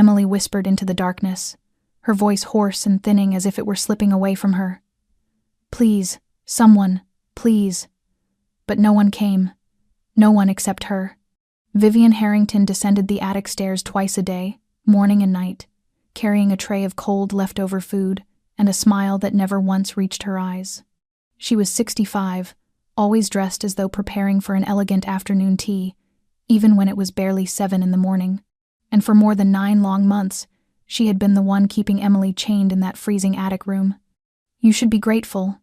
Emily whispered into the darkness, her voice hoarse and thinning as if it were slipping away from her. "Please, someone, please." But no one came. No one except her. Vivian Harrington descended the attic stairs twice a day, morning and night, carrying a tray of cold leftover food and a smile that never once reached her eyes. She was 65, always dressed as though preparing for an elegant afternoon tea, even when it was barely 7 in the morning. And for more than 9 long months, she had been the one keeping Emily chained in that freezing attic room. "You should be grateful,"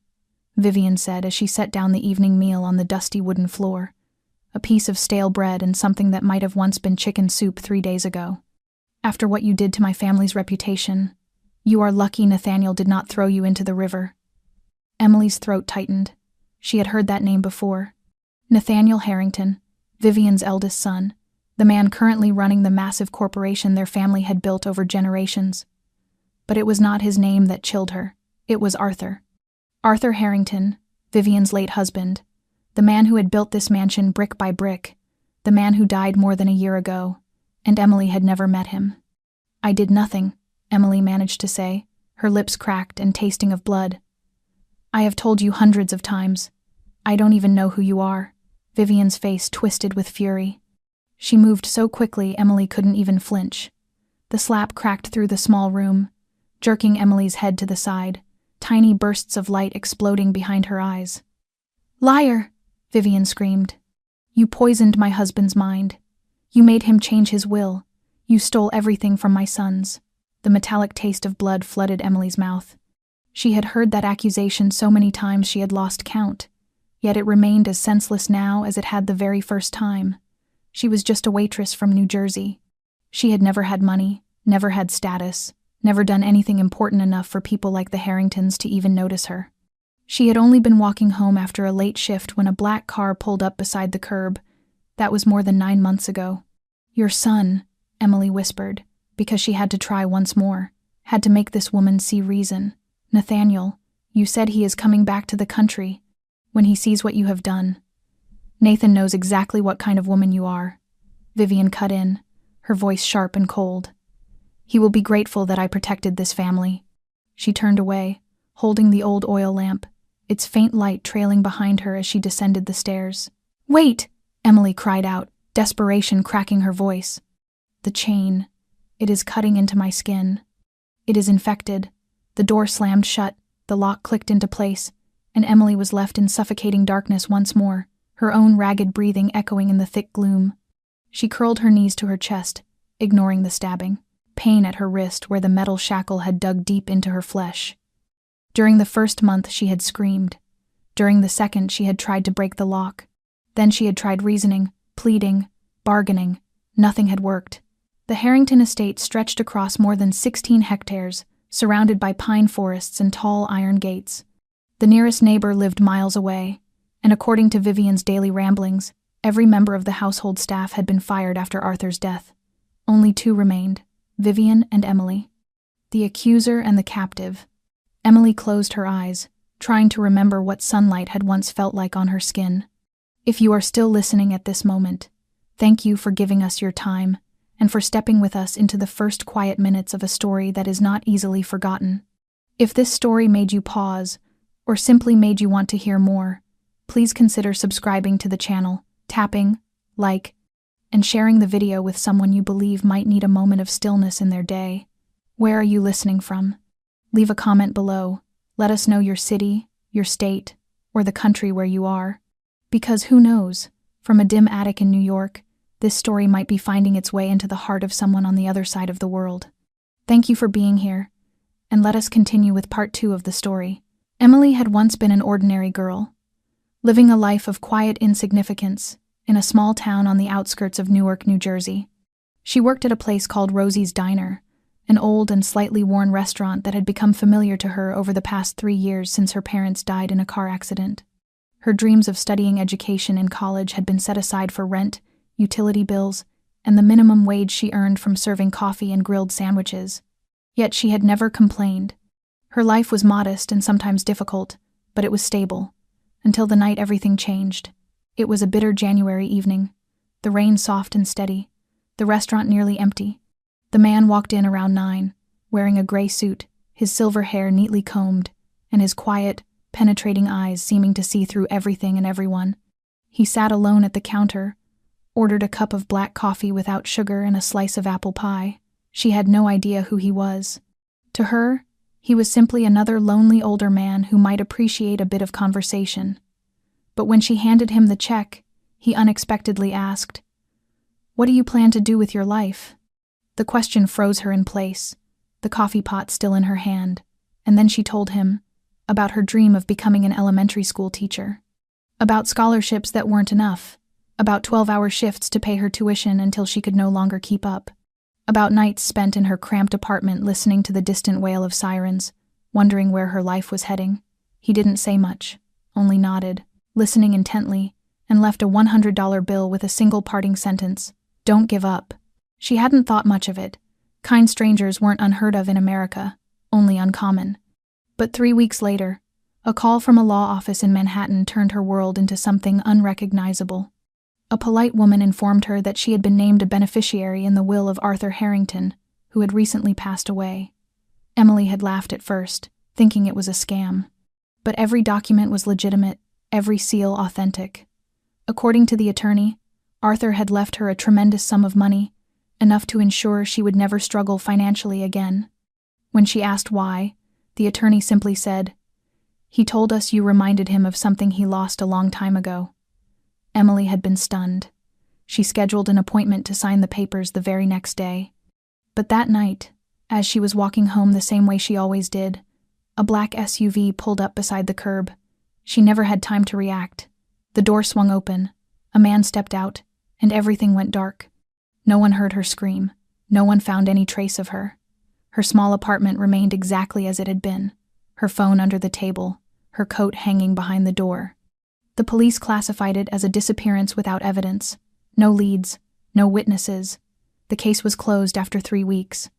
Vivian said as she set down the evening meal on the dusty wooden floor, a piece of stale bread and something that might have once been chicken soup 3 days ago. "After what you did to my family's reputation, you are lucky Nathaniel did not throw you into the river." Emily's throat tightened. She had heard that name before. Nathaniel Harrington, Vivian's eldest son, the man currently running the massive corporation their family had built over generations. But it was not his name that chilled her. It was Arthur. Arthur Harrington, Vivian's late husband, the man who had built this mansion brick by brick, the man who died more than a year ago, and Emily had never met him. "I did nothing," Emily managed to say, her lips cracked and tasting of blood. "I have told you hundreds of times. I don't even know who you are." Vivian's face twisted with fury. She moved so quickly Emily couldn't even flinch. The slap cracked through the small room, jerking Emily's head to the side, tiny bursts of light exploding behind her eyes. "Liar!" Vivian screamed. "You poisoned my husband's mind. You made him change his will. You stole everything from my sons." The metallic taste of blood flooded Emily's mouth. She had heard that accusation so many times she had lost count, yet it remained as senseless now as it had the very first time. She was just a waitress from New Jersey. She had never had money, never had status, never done anything important enough for people like the Harringtons to even notice her. She had only been walking home after a late shift when a black car pulled up beside the curb. That was more than 9 months ago. "Your son," Emily whispered, because she had to try once more, had to make this woman see reason. "Nathaniel, you said he is coming back to the country when he sees what you have done." "Nathan knows exactly what kind of woman you are," Vivian cut in, her voice sharp and cold. "He will be grateful that I protected this family." She turned away, holding the old oil lamp, its faint light trailing behind her as she descended the stairs. "Wait!" Emily cried out, desperation cracking her voice. "The chain. It is cutting into my skin. It is infected." The door slammed shut, the lock clicked into place, and Emily was left in suffocating darkness once more, her own ragged breathing echoing in the thick gloom. She curled her knees to her chest, ignoring the stabbing, pain at her wrist where the metal shackle had dug deep into her flesh. During the first month she had screamed. During the second she had tried to break the lock. Then she had tried reasoning, pleading, bargaining. Nothing had worked. The Harrington estate stretched across more than 16 hectares, surrounded by pine forests and tall iron gates. The nearest neighbor lived miles away, and according to Vivian's daily ramblings, every member of the household staff had been fired after Arthur's death. Only 2 remained, Vivian and Emily. The accuser and the captive. Emily closed her eyes, trying to remember what sunlight had once felt like on her skin. If you are still listening at this moment, thank you for giving us your time, and for stepping with us into the first quiet minutes of a story that is not easily forgotten. If this story made you pause, or simply made you want to hear more, please consider subscribing to the channel, tapping, like, and sharing the video with someone you believe might need a moment of stillness in their day. Where are you listening from? Leave a comment below. Let us know your city, your state, or the country where you are. Because who knows, from a dim attic in New York, this story might be finding its way into the heart of someone on the other side of the world. Thank you for being here, and let us continue with part 2 of the story. Emily had once been an ordinary girl, living a life of quiet insignificance in a small town on the outskirts of Newark, New Jersey. She worked at a place called Rosie's Diner, an old and slightly worn restaurant that had become familiar to her over the past 3 years since her parents died in a car accident. Her dreams of studying education in college had been set aside for rent, utility bills, and the minimum wage she earned from serving coffee and grilled sandwiches. Yet she had never complained. Her life was modest and sometimes difficult, but it was stable, until the night everything changed. It was a bitter January evening, the rain soft and steady, the restaurant nearly empty. The man walked in around 9, wearing a gray suit, his silver hair neatly combed, and his quiet, penetrating eyes seeming to see through everything and everyone. He sat alone at the counter, ordered a cup of black coffee without sugar and a slice of apple pie. She had no idea who he was. To her, he was simply another lonely older man who might appreciate a bit of conversation. But when she handed him the check, he unexpectedly asked, "What do you plan to do with your life?" The question froze her in place, the coffee pot still in her hand, and then she told him about her dream of becoming an elementary school teacher, about scholarships that weren't enough, about 12-hour shifts to pay her tuition until she could no longer keep up, about nights spent in her cramped apartment listening to the distant wail of sirens, wondering where her life was heading. He didn't say much, only nodded, listening intently, and left a $100 bill with a single parting sentence, "Don't give up." She hadn't thought much of it. Kind strangers weren't unheard of in America, only uncommon. But 3 weeks later, a call from a law office in Manhattan turned her world into something unrecognizable. A polite woman informed her that she had been named a beneficiary in the will of Arthur Harrington, who had recently passed away. Emily had laughed at first, thinking it was a scam. But every document was legitimate, every seal authentic. According to the attorney, Arthur had left her a tremendous sum of money, enough to ensure she would never struggle financially again. When she asked why, the attorney simply said, "He told us you reminded him of something he lost a long time ago." Emily had been stunned. She scheduled an appointment to sign the papers the very next day. But that night, as she was walking home the same way she always did, a black SUV pulled up beside the curb. She never had time to react. The door swung open, a man stepped out, and everything went dark. No one heard her scream. No one found any trace of her. Her small apartment remained exactly as it had been, her phone under the table, her coat hanging behind the door. The police classified it as a disappearance without evidence. No leads, no witnesses. The case was closed after 3 weeks.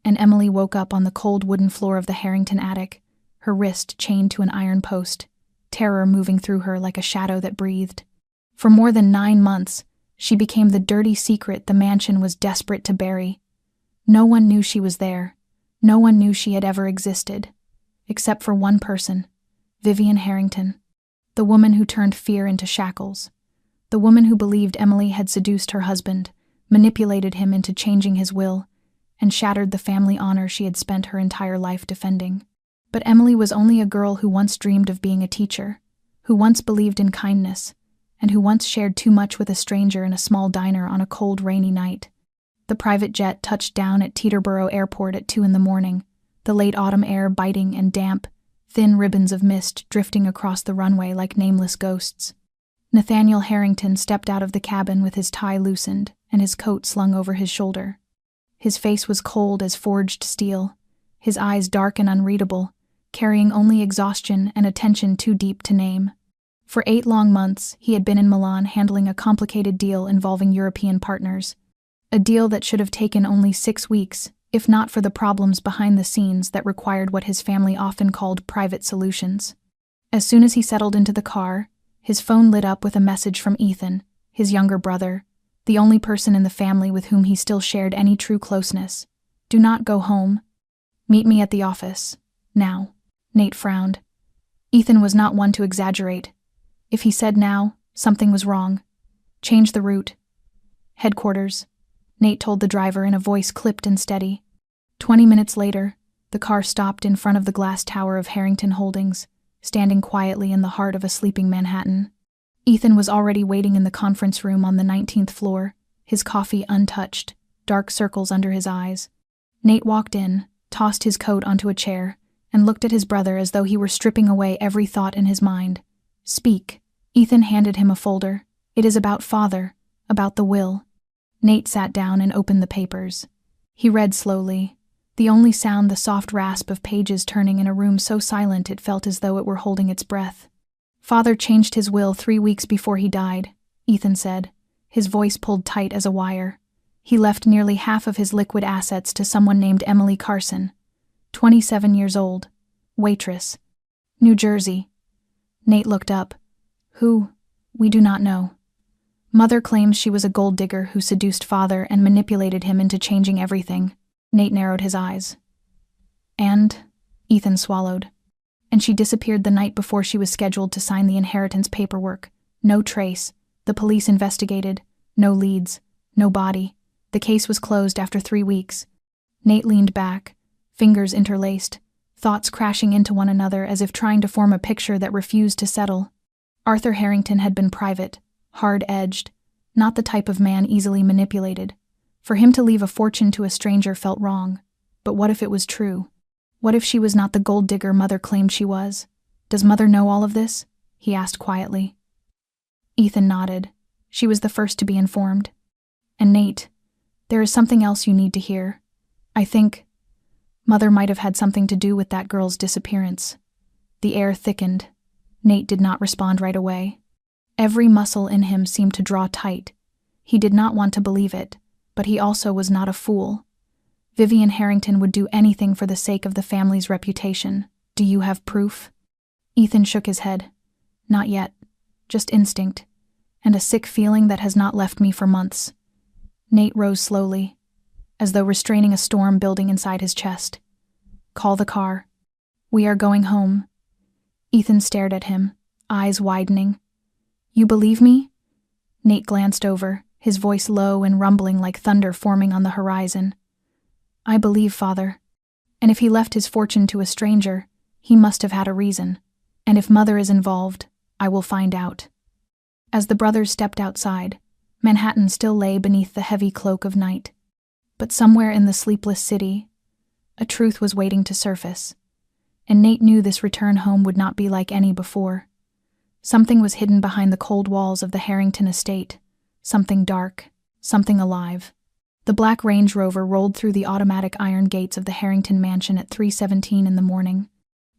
And Emily woke up on the cold wooden floor of the Harrington attic, her wrist chained to an iron post, terror moving through her like a shadow that breathed. For more than 9 months, she became the dirty secret the mansion was desperate to bury. No one knew she was there. No one knew she had ever existed. Except for one person, Vivian Harrington. The woman who turned fear into shackles. The woman who believed Emily had seduced her husband, manipulated him into changing his will, and shattered the family honor she had spent her entire life defending. But Emily was only a girl who once dreamed of being a teacher, who once believed in kindness, and who once shared too much with a stranger in a small diner on a cold, rainy night. The private jet touched down at Teterboro Airport at 2 a.m, the late autumn air biting and damp, thin ribbons of mist drifting across the runway like nameless ghosts. Nathaniel Harrington stepped out of the cabin with his tie loosened and his coat slung over his shoulder. His face was cold as forged steel, his eyes dark and unreadable, carrying only exhaustion and a tension too deep to name. For 8 long months, he had been in Milan handling a complicated deal involving European partners. A deal that should have taken only 6 weeks, if not for the problems behind the scenes that required what his family often called private solutions. As soon as he settled into the car, his phone lit up with a message from Ethan, his younger brother, the only person in the family with whom he still shared any true closeness. "Do not go home. Meet me at the office. Now." Nate frowned. Ethan was not one to exaggerate. If he said now, something was wrong. "Change the route." "Headquarters," Nate told the driver in a voice clipped and steady. 20 minutes later, the car stopped in front of the glass tower of Harrington Holdings, standing quietly in the heart of a sleeping Manhattan. Ethan was already waiting in the conference room on the 19th floor, his coffee untouched, dark circles under his eyes. Nate walked in, tossed his coat onto a chair, and looked at his brother as though he were stripping away every thought in his mind. "Speak." Ethan handed him a folder. "It is about Father, about the will." Nate sat down and opened the papers. He read slowly, the only sound the soft rasp of pages turning in a room so silent it felt as though it were holding its breath. "Father changed his will 3 weeks before he died," Ethan said, his voice pulled tight as a wire. "He left nearly half of his liquid assets to someone named Emily Carson, 27 years old, waitress, New Jersey." Nate looked up. "Who? We do not know." Mother claims she was a gold digger who seduced father and manipulated him into changing everything. Nate narrowed his eyes. And? Ethan swallowed. And she disappeared the night before she was scheduled to sign the inheritance paperwork. No trace. The police investigated. No leads. No body. The case was closed after 3 weeks. Nate leaned back, fingers interlaced, thoughts crashing into one another as if trying to form a picture that refused to settle. Arthur Harrington had been private, hard-edged, not the type of man easily manipulated. For him to leave a fortune to a stranger felt wrong. But what if it was true? What if she was not the gold digger Mother claimed she was? Does Mother know all of this? He asked quietly. Ethan nodded. She was the first to be informed. And Nate, there is something else you need to hear. I think Mother might have had something to do with that girl's disappearance. The air thickened. Nate did not respond right away. Every muscle in him seemed to draw tight. He did not want to believe it, but he also was not a fool. Vivian Harrington would do anything for the sake of the family's reputation. Do you have proof? Ethan shook his head. Not yet. Just instinct. And a sick feeling that has not left me for months. Nate rose slowly, as though restraining a storm building inside his chest. Call the car. We are going home. Ethan stared at him, eyes widening. You believe me? Nate glanced over, his voice low and rumbling like thunder forming on the horizon. I believe, Father. And if he left his fortune to a stranger, he must have had a reason. And if Mother is involved, I will find out. As the brothers stepped outside, Manhattan still lay beneath the heavy cloak of night. But somewhere in the sleepless city, a truth was waiting to surface. And Nate knew this return home would not be like any before. Something was hidden behind the cold walls of the Harrington estate. Something dark, something alive. The black Range Rover rolled through the automatic iron gates of the Harrington mansion at 3:17 in the morning.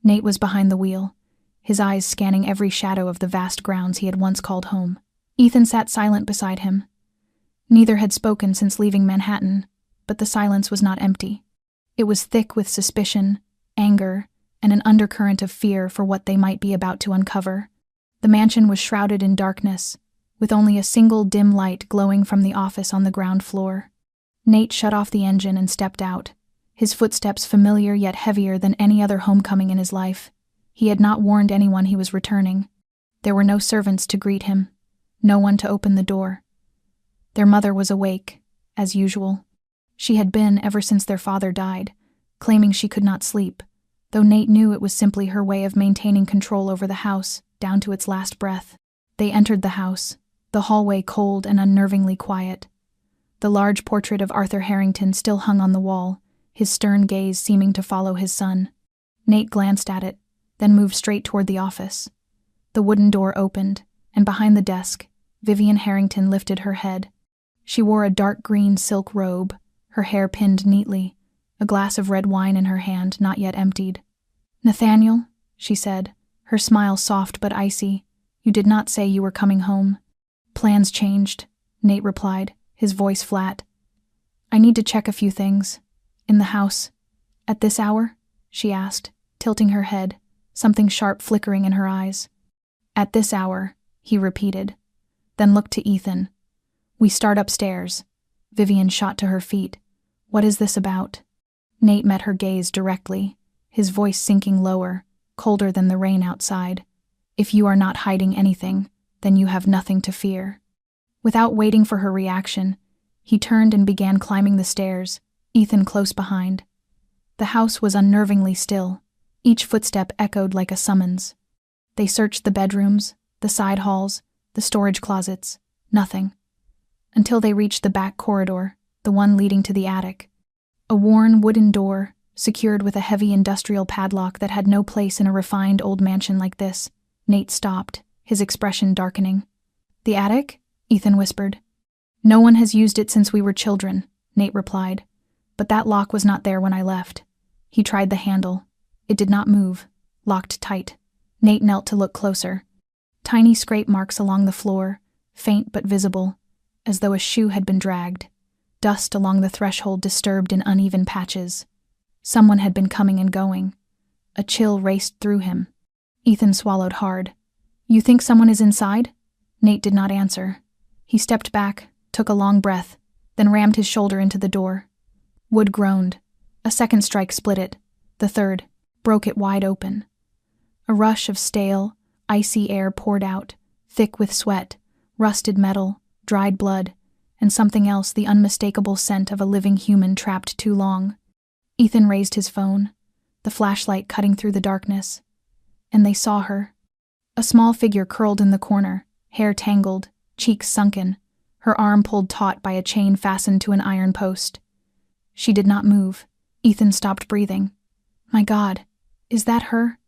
Nate was behind the wheel, his eyes scanning every shadow of the vast grounds he had once called home. Ethan sat silent beside him. Neither had spoken since leaving Manhattan, but the silence was not empty. It was thick with suspicion, anger, and an undercurrent of fear for what they might be about to uncover. The mansion was shrouded in darkness, with only a single dim light glowing from the office on the ground floor. Nate shut off the engine and stepped out, his footsteps familiar yet heavier than any other homecoming in his life. He had not warned anyone he was returning. There were no servants to greet him, no one to open the door. Their mother was awake, as usual. She had been ever since their father died, claiming she could not sleep, though Nate knew it was simply her way of maintaining control over the house, down to its last breath. They entered the house, the hallway cold and unnervingly quiet. The large portrait of Arthur Harrington still hung on the wall, his stern gaze seeming to follow his son. Nate glanced at it, then moved straight toward the office. The wooden door opened, and behind the desk, Vivian Harrington lifted her head. She wore a dark green silk robe, her hair pinned neatly, a glass of red wine in her hand not yet emptied. "Nathaniel," she said, her smile soft but icy, "you did not say you were coming home." "Plans changed," Nate replied, his voice flat. "I need to check a few things. In the house." "At this hour?" she asked, tilting her head, something sharp flickering in her eyes. "At this hour," he repeated, then looked to Ethan. "We start upstairs." Vivian shot to her feet. "What is this about?" Nate met her gaze directly, his voice sinking lower, colder than the rain outside. "If you are not hiding anything, then you have nothing to fear." Without waiting for her reaction, he turned and began climbing the stairs, Ethan close behind. The house was unnervingly still. Each footstep echoed like a summons. They searched the bedrooms, the side halls, the storage closets. Nothing. Until they reached the back corridor, the one leading to the attic. A worn wooden door, secured with a heavy industrial padlock that had no place in a refined old mansion like this. Nate stopped, his expression darkening. "The attic?" Ethan whispered. "No one has used it since we were children," Nate replied. "But that lock was not there when I left." He tried the handle. It did not move, locked tight. Nate knelt to look closer. Tiny scrape marks along the floor, faint but visible, as though a shoe had been dragged. Dust along the threshold disturbed in uneven patches. Someone had been coming and going. A chill raced through him. Ethan swallowed hard. "You think someone is inside?" Nate did not answer. He stepped back, took a long breath, then rammed his shoulder into the door. Wood groaned. A second strike split it. The third broke it wide open. A rush of stale, icy air poured out, thick with sweat, rusted metal, dried blood, and something else, the unmistakable scent of a living human trapped too long. Ethan raised his phone, the flashlight cutting through the darkness. And they saw her. A small figure curled in the corner, hair tangled, cheeks sunken, her arm pulled taut by a chain fastened to an iron post. She did not move. Ethan stopped breathing. My God, is that her?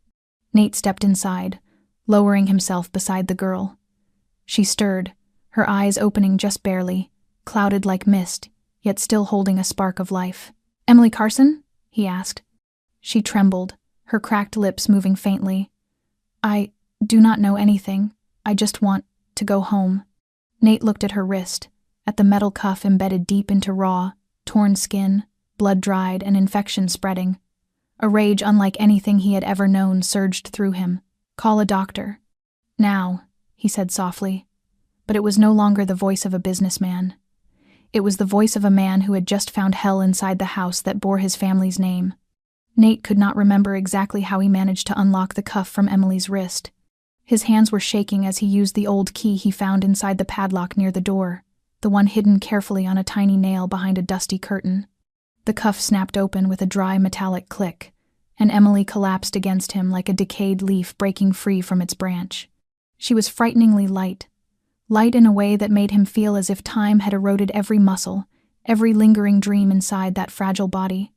Nate stepped inside, lowering himself beside the girl. She stirred, her eyes opening just barely, clouded like mist, yet still holding a spark of life. Emily Carson? He asked. She trembled, her cracked lips moving faintly. I do not know anything. I just want to go home. Nate looked at her wrist, at the metal cuff embedded deep into raw, torn skin, blood dried and infection spreading. A rage unlike anything he had ever known surged through him. Call a doctor. Now, he said softly. But it was no longer the voice of a businessman. It was the voice of a man who had just found hell inside the house that bore his family's name. Nate could not remember exactly how he managed to unlock the cuff from Emily's wrist. His hands were shaking as he used the old key he found inside the padlock near the door, the one hidden carefully on a tiny nail behind a dusty curtain. The cuff snapped open with a dry metallic click, and Emily collapsed against him like a decayed leaf breaking free from its branch. She was frighteningly light in a way that made him feel as if time had eroded every muscle, every lingering dream inside that fragile body.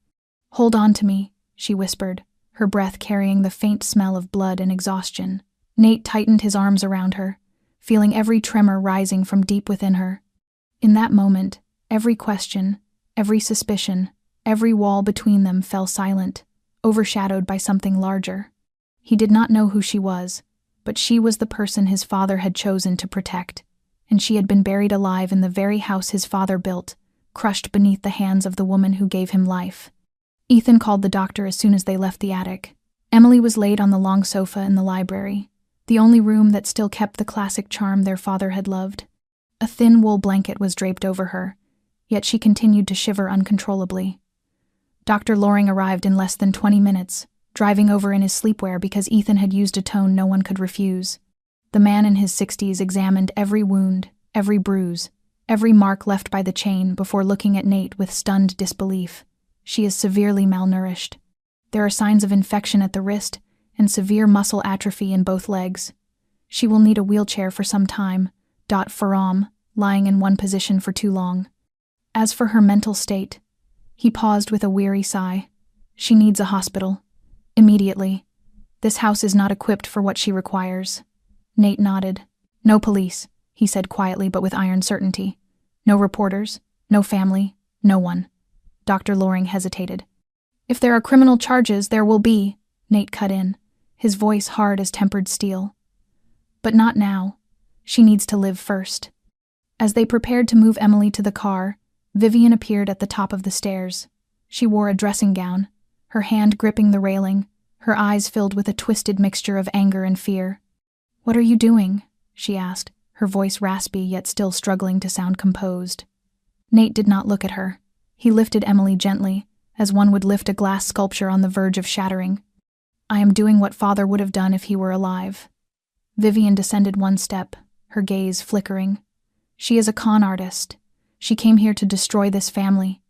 Hold on to me, she whispered, her breath carrying the faint smell of blood and exhaustion. Nate tightened his arms around her, feeling every tremor rising from deep within her. In that moment, every question, every suspicion, every wall between them fell silent, overshadowed by something larger. He did not know who she was, but she was the person his father had chosen to protect, and she had been buried alive in the very house his father built, crushed beneath the hands of the woman who gave him life. Ethan called the doctor as soon as they left the attic. Emily was laid on the long sofa in the library, the only room that still kept the classic charm their father had loved. A thin wool blanket was draped over her, yet she continued to shiver uncontrollably. Dr. Loring arrived in less than 20 minutes, driving over in his sleepwear because Ethan had used a tone no one could refuse. The man in his 60s examined every wound, every bruise, every mark left by the chain before looking at Nate with stunned disbelief. She is severely malnourished. There are signs of infection at the wrist and severe muscle atrophy in both legs. She will need a wheelchair for some time, Faram, lying in one position for too long. As for her mental state, he paused with a weary sigh. She needs a hospital. Immediately. This house is not equipped for what she requires. Nate nodded. No police, he said quietly but with iron certainty. No reporters, no family, no one. Dr. Loring hesitated. If there are criminal charges, there will be, Nate cut in, his voice hard as tempered steel. But not now. She needs to live first. As they prepared to move Emily to the car, Vivian appeared at the top of the stairs. She wore a dressing gown, her hand gripping the railing, her eyes filled with a twisted mixture of anger and fear. What are you doing? She asked, her voice raspy yet still struggling to sound composed. Nate did not look at her. He lifted Emily gently, as one would lift a glass sculpture on the verge of shattering. I am doing what Father would have done if he were alive. Vivian descended one step, her gaze flickering. She is a con artist. She came here to destroy this family.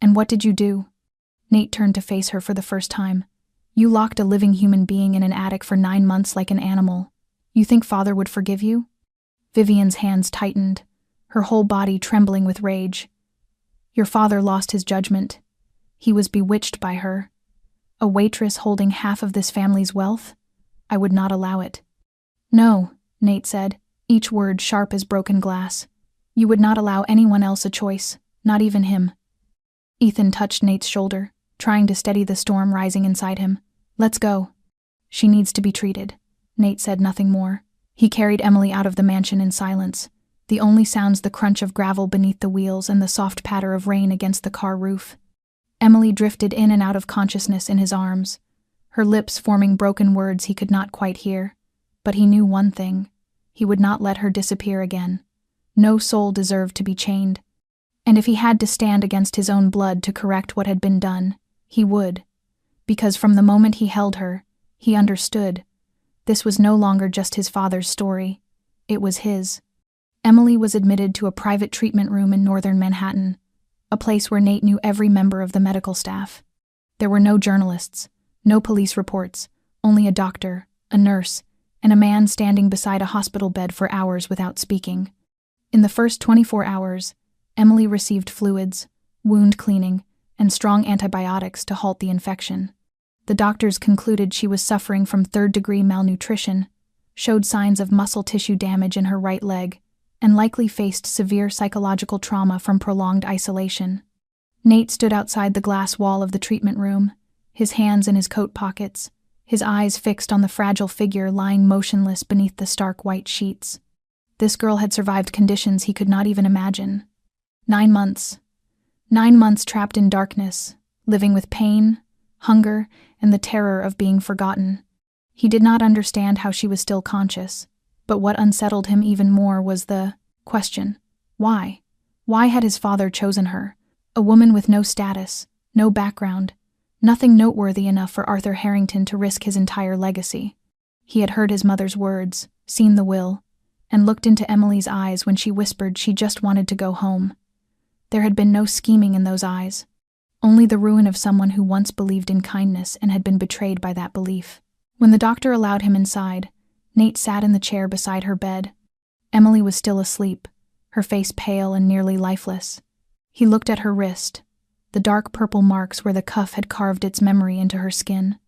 And what did you do? Nate turned to face her for the first time. You locked a living human being in an attic for 9 months like an animal. You think Father would forgive you? Vivian's hands tightened, her whole body trembling with rage. Your father lost his judgment. He was bewitched by her. A waitress holding half of this family's wealth? I would not allow it. No, Nate said, each word sharp as broken glass. You would not allow anyone else a choice, not even him. Ethan touched Nate's shoulder, trying to steady the storm rising inside him. Let's go. She needs to be treated. Nate said nothing more. He carried Emily out of the mansion in silence, the only sounds the crunch of gravel beneath the wheels and the soft patter of rain against the car roof. Emily drifted in and out of consciousness in his arms, her lips forming broken words he could not quite hear. But he knew one thing. He would not let her disappear again. No soul deserved to be chained. And if he had to stand against his own blood to correct what had been done, he would. Because from the moment he held her, he understood. This was no longer just his father's story. It was his. Emily was admitted to a private treatment room in northern Manhattan, a place where Nate knew every member of the medical staff. There were no journalists, no police reports, only a doctor, a nurse, and a man standing beside a hospital bed for hours without speaking. In the first 24 hours, Emily received fluids, wound cleaning, and strong antibiotics to halt the infection. The doctors concluded she was suffering from third-degree malnutrition, showed signs of muscle tissue damage in her right leg, and likely faced severe psychological trauma from prolonged isolation. Nate stood outside the glass wall of the treatment room, his hands in his coat pockets, his eyes fixed on the fragile figure lying motionless beneath the stark white sheets. This girl had survived conditions he could not even imagine. 9 months. 9 months trapped in darkness, living with pain, hunger, and the terror of being forgotten. He did not understand how she was still conscious, but what unsettled him even more was the question: why? Why had his father chosen her, a woman with no status, no background, nothing noteworthy enough for Arthur Harrington to risk his entire legacy? He had heard his mother's words, seen the will, and looked into Emily's eyes when she whispered she just wanted to go home. There had been no scheming in those eyes, only the ruin of someone who once believed in kindness and had been betrayed by that belief. When the doctor allowed him inside, Nate sat in the chair beside her bed. Emily was still asleep, her face pale and nearly lifeless. He looked at her wrist, the dark purple marks where the cuff had carved its memory into her skin.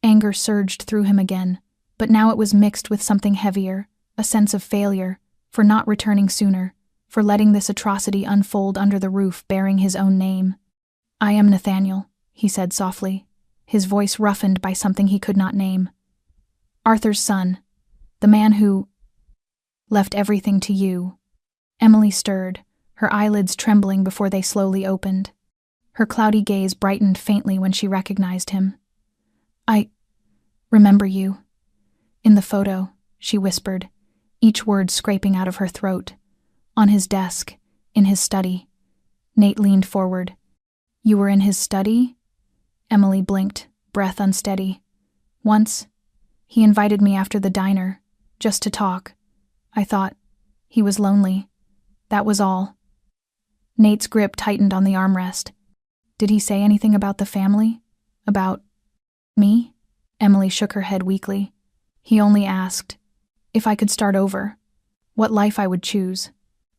Anger surged through him again, but now it was mixed with something heavier, a sense of failure, for not returning sooner, for letting this atrocity unfold under the roof bearing his own name. "I am Nathaniel," he said softly, his voice roughened by something he could not name. "Arthur's son, the man who left everything to you." Emily stirred, her eyelids trembling before they slowly opened. Her cloudy gaze brightened faintly when she recognized him. "I remember you. In the photo," she whispered, each word scraping out of her throat. "On his desk, in his study." Nate leaned forward. "You were in his study?" Emily blinked, breath unsteady. "Once. He invited me after the diner, just to talk. I thought he was lonely. That was all." Nate's grip tightened on the armrest. "Did he say anything about the family? About me?" Emily shook her head weakly. "He only asked if I could start over, what life I would choose.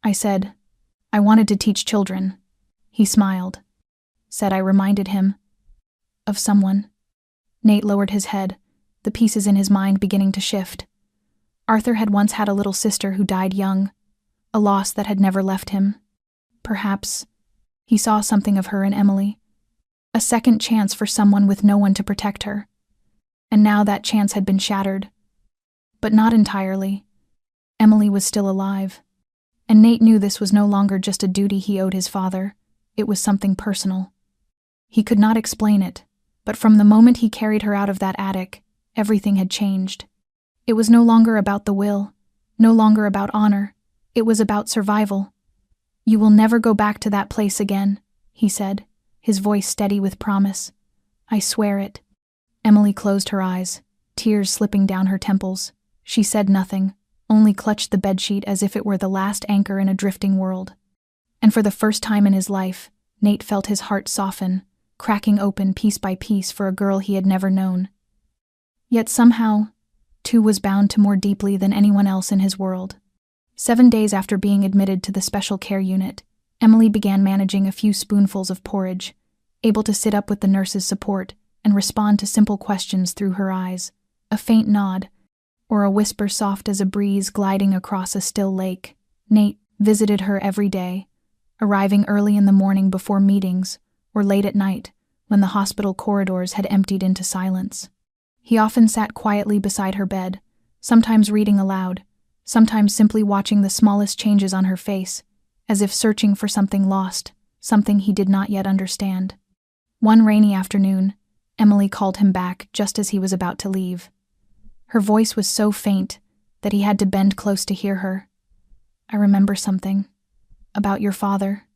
I said I wanted to teach children." He smiled. "Said I reminded him of someone." Nate lowered his head, the pieces in his mind beginning to shift. Arthur had once had a little sister who died young, a loss that had never left him. Perhaps he saw something of her in Emily, a second chance for someone with no one to protect her. And now that chance had been shattered. But not entirely. Emily was still alive. And Nate knew this was no longer just a duty he owed his father, it was something personal. He could not explain it, but from the moment he carried her out of that attic, everything had changed. It was no longer about the will, no longer about honor, it was about survival. "You will never go back to that place again," he said, his voice steady with promise. "I swear it." Emily closed her eyes, tears slipping down her temples. She said nothing, only clutched the bedsheet as if it were the last anchor in a drifting world. And for the first time in his life, Nate felt his heart soften, cracking open piece by piece for a girl he had never known. Yet somehow, too was bound to more deeply than anyone else in his world. 7 days after being admitted to the special care unit, Emily began managing a few spoonfuls of porridge, able to sit up with the nurse's support and respond to simple questions through her eyes, a faint nod, or a whisper soft as a breeze gliding across a still lake. Nate visited her every day, arriving early in the morning before meetings, or late at night, when the hospital corridors had emptied into silence. He often sat quietly beside her bed, sometimes reading aloud, sometimes simply watching the smallest changes on her face, as if searching for something lost, something he did not yet understand. One rainy afternoon, Emily called him back just as he was about to leave. Her voice was so faint that he had to bend close to hear her. I remember something. About your father."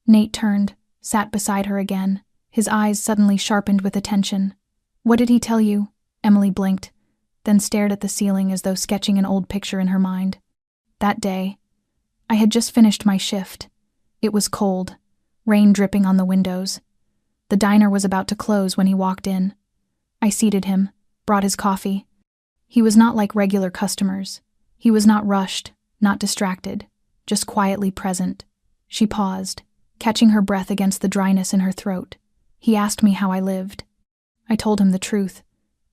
Nate turned, sat beside her again, his eyes suddenly sharpened with attention. "What did he tell you?" Emily blinked, then stared at the ceiling as though sketching an old picture in her mind. "That day, I had just finished my shift. It was cold, rain dripping on the windows. The diner was about to close when he walked in. I seated him, brought his coffee. He was not like regular customers. He was not rushed, not distracted, just quietly present." She paused, catching her breath against the dryness in her throat. "He asked me how I lived. I told him the truth,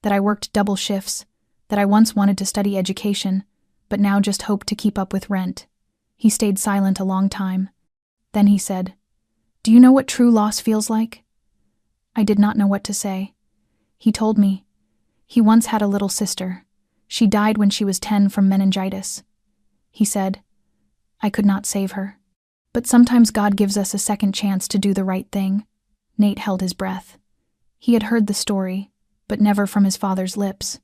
that I worked double shifts, that I once wanted to study education, but now just hoped to keep up with rent." He stayed silent a long time. Then he said, "Do you know what true loss feels like?" I did not know what to say. He told me. He once had a little sister. She died when she was 10 from meningitis. He said, "I could not save her. But sometimes God gives us a second chance to do the right thing." Nate held his breath. He had heard the story, but never from his father's lips.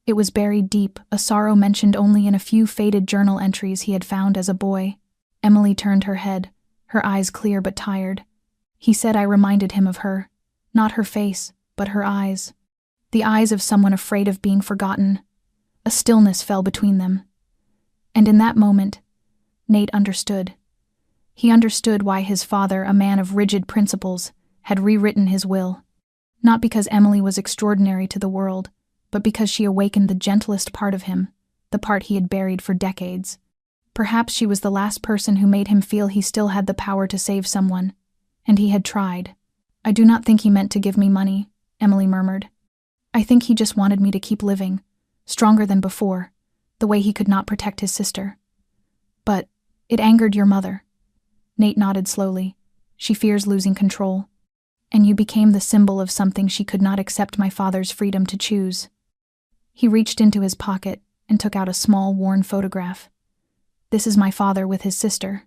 It was buried deep, a sorrow mentioned only in a few faded journal entries he had found as a boy. Emily turned her head, her eyes clear but tired. He said I reminded him of her. Not her face, but her eyes. The eyes of someone afraid of being forgotten. A stillness fell between them. And in that moment, Nate understood. He understood why his father, a man of rigid principles, had rewritten his will. Not because Emily was extraordinary to the world, but because she awakened the gentlest part of him, the part he had buried for decades. Perhaps she was the last person who made him feel he still had the power to save someone, and he had tried. "I do not think he meant to give me money," Emily murmured. "I think he just wanted me to keep living, stronger than before, the way he could not protect his sister. But it angered your mother." Nate nodded slowly. "She fears losing control. And you became the symbol of something she could not accept my father's freedom to choose." He reached into his pocket and took out a small, worn photograph. "This is my father with his sister.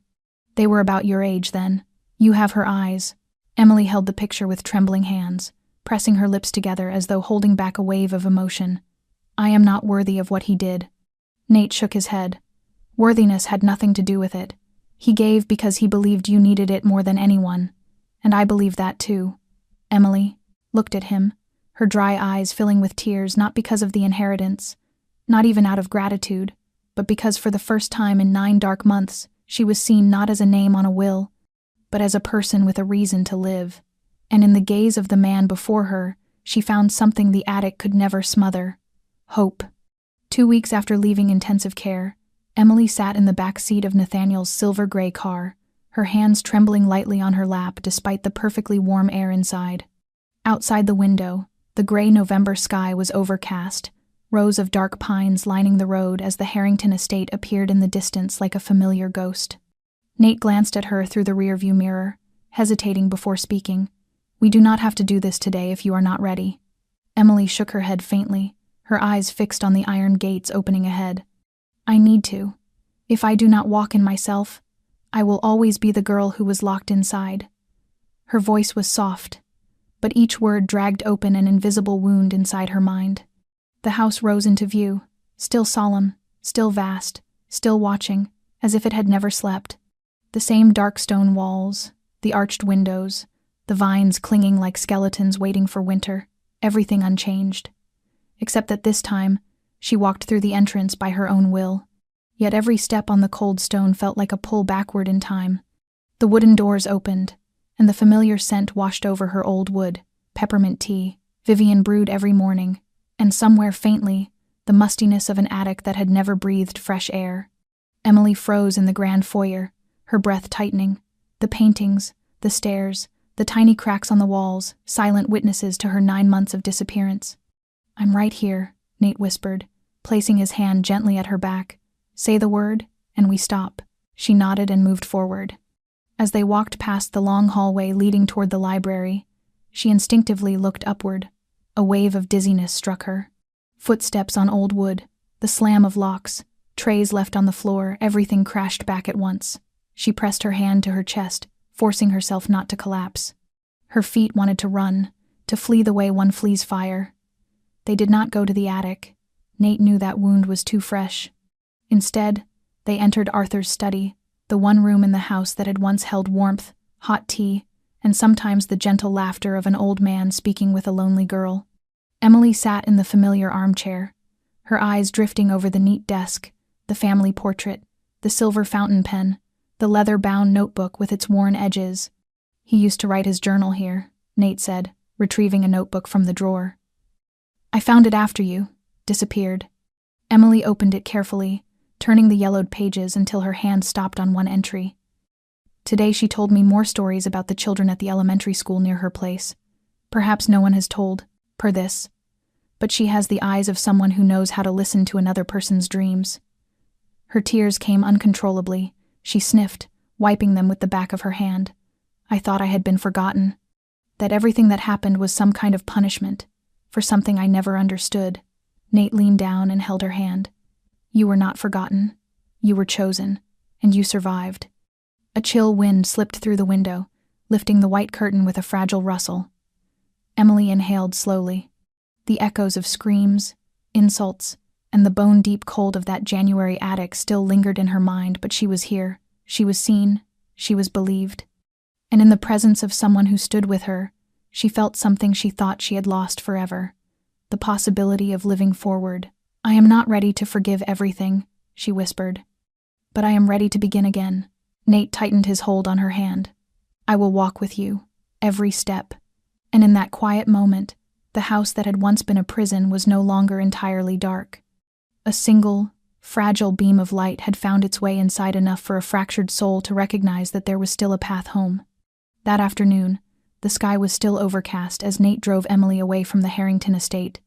They were about your age then. You have her eyes." Emily held the picture with trembling hands, pressing her lips together as though holding back a wave of emotion. "I am not worthy of what he did." Nate shook his head. "Worthiness had nothing to do with it. He gave because he believed you needed it more than anyone. And I believe that too." Emily looked at him, her dry eyes filling with tears, not because of the inheritance, not even out of gratitude, but because for the first time in 9 dark months, she was seen not as a name on a will, but as a person with a reason to live. And in the gaze of the man before her, she found something the attic could never smother: hope. 2 weeks after leaving intensive care, Emily sat in the back seat of Nathaniel's silver-gray car, her hands trembling lightly on her lap despite the perfectly warm air inside. Outside the window, the gray November sky was overcast, rows of dark pines lining the road as the Harrington estate appeared in the distance like a familiar ghost. Nate glanced at her through the rearview mirror, hesitating before speaking. "We do not have to do this today if you are not ready." Emily shook her head faintly, her eyes fixed on the iron gates opening ahead. "I need to. If I do not walk in myself, I will always be the girl who was locked inside." Her voice was soft, but each word dragged open an invisible wound inside her mind. The house rose into view, still solemn, still vast, still watching, as if it had never slept. The same dark stone walls, the arched windows, the vines clinging like skeletons waiting for winter, everything unchanged. Except that this time, she walked through the entrance by her own will. Yet every step on the cold stone felt like a pull backward in time. The wooden doors opened, and the familiar scent washed over her old wood, peppermint tea, Vivian brewed every morning, and somewhere faintly, the mustiness of an attic that had never breathed fresh air. Emily froze in the grand foyer, her breath tightening. The paintings, the stairs, the tiny cracks on the walls, silent witnesses to her 9 months of disappearance. "I'm right here," Nate whispered, placing his hand gently at her back. "Say the word, and we stop." She nodded and moved forward. As they walked past the long hallway leading toward the library, she instinctively looked upward. A wave of dizziness struck her. Footsteps on old wood, the slam of locks, trays left on the floor, everything crashed back at once. She pressed her hand to her chest, forcing herself not to collapse. Her feet wanted to run, to flee the way one flees fire. They did not go to the attic. Nate knew that wound was too fresh. Instead, They entered Arthur's study, the one room in the house that had once held warmth, hot tea, and sometimes the gentle laughter of an old man speaking with a lonely girl. Emily sat in the familiar armchair, her eyes drifting over the neat desk, the family portrait, the silver fountain pen, the leather-bound notebook with its worn edges. "He used to write his journal here," Nate said, retrieving a notebook from the drawer. "I found it after you. Disappeared." Emily opened it carefully, turning the yellowed pages until her hand stopped on one entry. "Today she told me more stories about the children at the elementary school near her place. Perhaps no one has told, per this. But she has the eyes of someone who knows how to listen to another person's dreams." Her tears came uncontrollably. She sniffed, wiping them with the back of her hand. "I thought I had been forgotten. That everything that happened was some kind of punishment, for something I never understood." Nate leaned down and held her hand. "You were not forgotten. You were chosen, and you survived." A chill wind slipped through the window, lifting the white curtain with a fragile rustle. Emily inhaled slowly. The echoes of screams, insults, and the bone-deep cold of that January attic still lingered in her mind, but she was here, she was seen, she was believed. And in the presence of someone who stood with her, she felt something she thought she had lost forever. The possibility of living forward. "I am not ready to forgive everything," she whispered. "But I am ready to begin again." Nate tightened his hold on her hand. "I will walk with you, every step." And in that quiet moment, the house that had once been a prison was no longer entirely dark. A single, fragile beam of light had found its way inside enough for a fractured soul to recognize that there was still a path home. That afternoon, the sky was still overcast as Nate drove Emily away from the Harrington estate,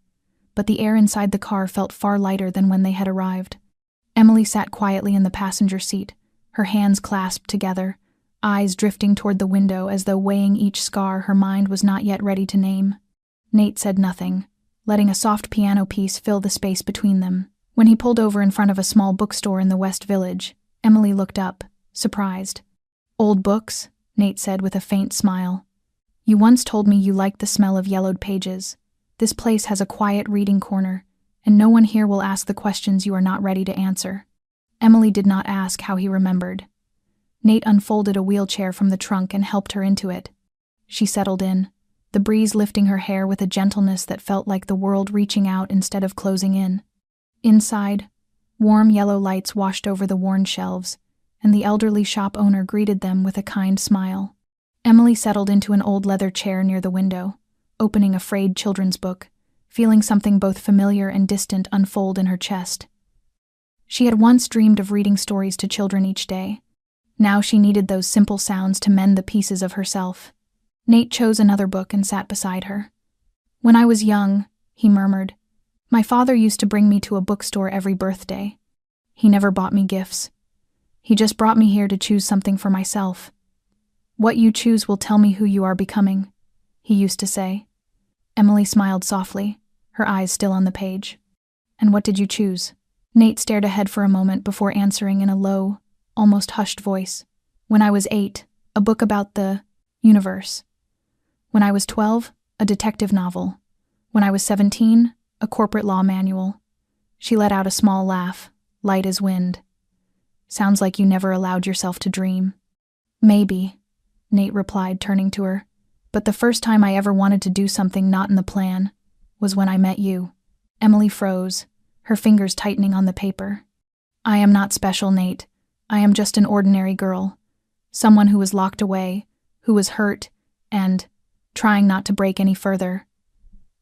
but the air inside the car felt far lighter than when they had arrived. Emily sat quietly in the passenger seat, her hands clasped together, eyes drifting toward the window as though weighing each scar her mind was not yet ready to name. Nate said nothing, letting a soft piano piece fill the space between them. When he pulled over in front of a small bookstore in the West Village, Emily looked up, surprised. "Old books?" Nate said with a faint smile. "You once told me you liked the smell of yellowed pages. This place has a quiet reading corner, and no one here will ask the questions you are not ready to answer." Emily did not ask how he remembered. Nate unfolded a wheelchair from the trunk and helped her into it. She settled in, the breeze lifting her hair with a gentleness that felt like the world reaching out instead of closing in. Inside, warm yellow lights washed over the worn shelves, and the elderly shop owner greeted them with a kind smile. Emily settled into an old leather chair near the window, opening a frayed children's book, feeling something both familiar and distant unfold in her chest. She had once dreamed of reading stories to children each day. Now she needed those simple sounds to mend the pieces of herself. Nate chose another book and sat beside her. "When I was young," he murmured, "my father used to bring me to a bookstore every birthday. He never bought me gifts. He just brought me here to choose something for myself. What you choose will tell me who you are becoming," he used to say. Emily smiled softly, her eyes still on the page. "And what did you choose?" Nate stared ahead for a moment before answering in a low, almost hushed voice. "When I was 8, a book about the universe. When I was 12, a detective novel. When I was 17, a corporate law manual." She let out a small laugh, light as wind. "Sounds like you never allowed yourself to dream." "Maybe," Nate replied, turning to her. "But the first time I ever wanted to do something not in the plan was when I met you." Emily froze, her fingers tightening on the paper. "I am not special, Nate. I am just an ordinary girl. Someone who was locked away, who was hurt, and trying not to break any further."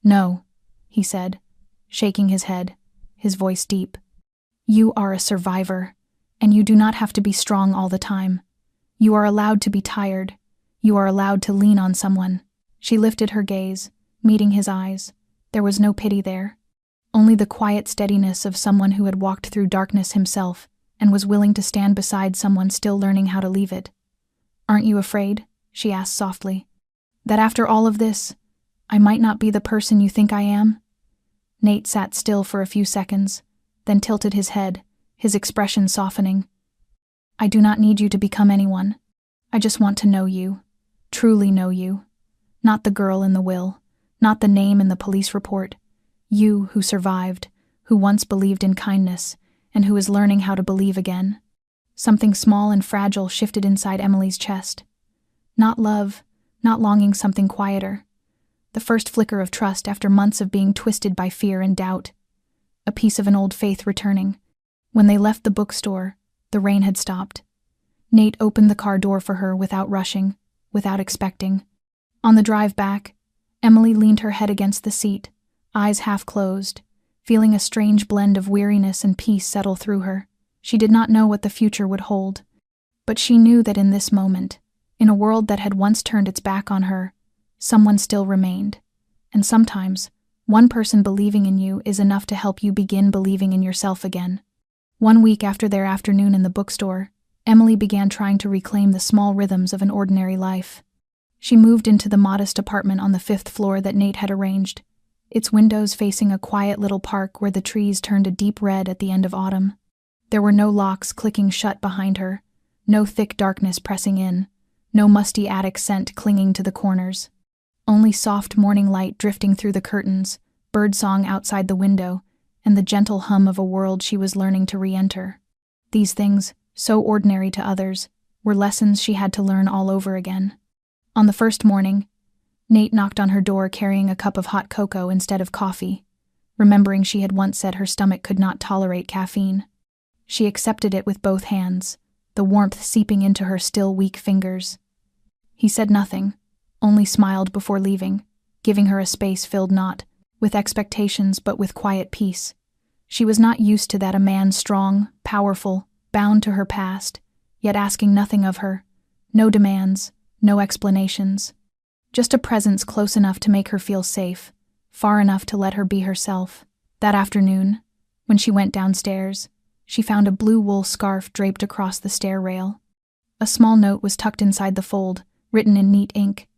"No," he said, shaking his head, his voice deep. "You are a survivor, and you do not have to be strong all the time. You are allowed to be tired. You are allowed to lean on someone." She lifted her gaze, meeting his eyes. There was no pity there, only the quiet steadiness of someone who had walked through darkness himself and was willing to stand beside someone still learning how to leave it. "Aren't you afraid?" she asked softly. "That after all of this, I might not be the person you think I am?" Nate sat still for a few seconds, then tilted his head, his expression softening. "I do not need you to become anyone. I just want to know you, truly know you. Not the girl in the will, not the name in the police report. You who survived, who once believed in kindness, and who is learning how to believe again." Something small and fragile shifted inside Emily's chest. Not love, not longing, something quieter. The first flicker of trust after months of being twisted by fear and doubt. A piece of an old faith returning. When they left the bookstore, the rain had stopped. Nate opened the car door for her without rushing, without expecting. On the drive back, Emily leaned her head against the seat, eyes half closed, feeling a strange blend of weariness and peace settle through her. She did not know what the future would hold, but she knew that in this moment, in a world that had once turned its back on her, someone still remained. And sometimes, one person believing in you is enough to help you begin believing in yourself again. 1 week after their afternoon in the bookstore, Emily began trying to reclaim the small rhythms of an ordinary life. She moved into the modest apartment on the 5th floor that Nate had arranged, its windows facing a quiet little park where the trees turned a deep red at the end of autumn. There were no locks clicking shut behind her, no thick darkness pressing in, no musty attic scent clinging to the corners. Only soft morning light drifting through the curtains, birdsong outside the window, and the gentle hum of a world she was learning to re-enter. These things, so ordinary to others, were lessons she had to learn all over again. On the first morning, Nate knocked on her door carrying a cup of hot cocoa instead of coffee, remembering she had once said her stomach could not tolerate caffeine. She accepted it with both hands, the warmth seeping into her still weak fingers. He said nothing, only smiled before leaving, giving her a space-filled not with expectations but with quiet peace. She was not used to that, a man strong, powerful, bound to her past, yet asking nothing of her, no demands, no explanations. Just a presence close enough to make her feel safe, far enough to let her be herself. That afternoon, when she went downstairs, she found a blue wool scarf draped across the stair rail. A small note was tucked inside the fold, written in neat ink.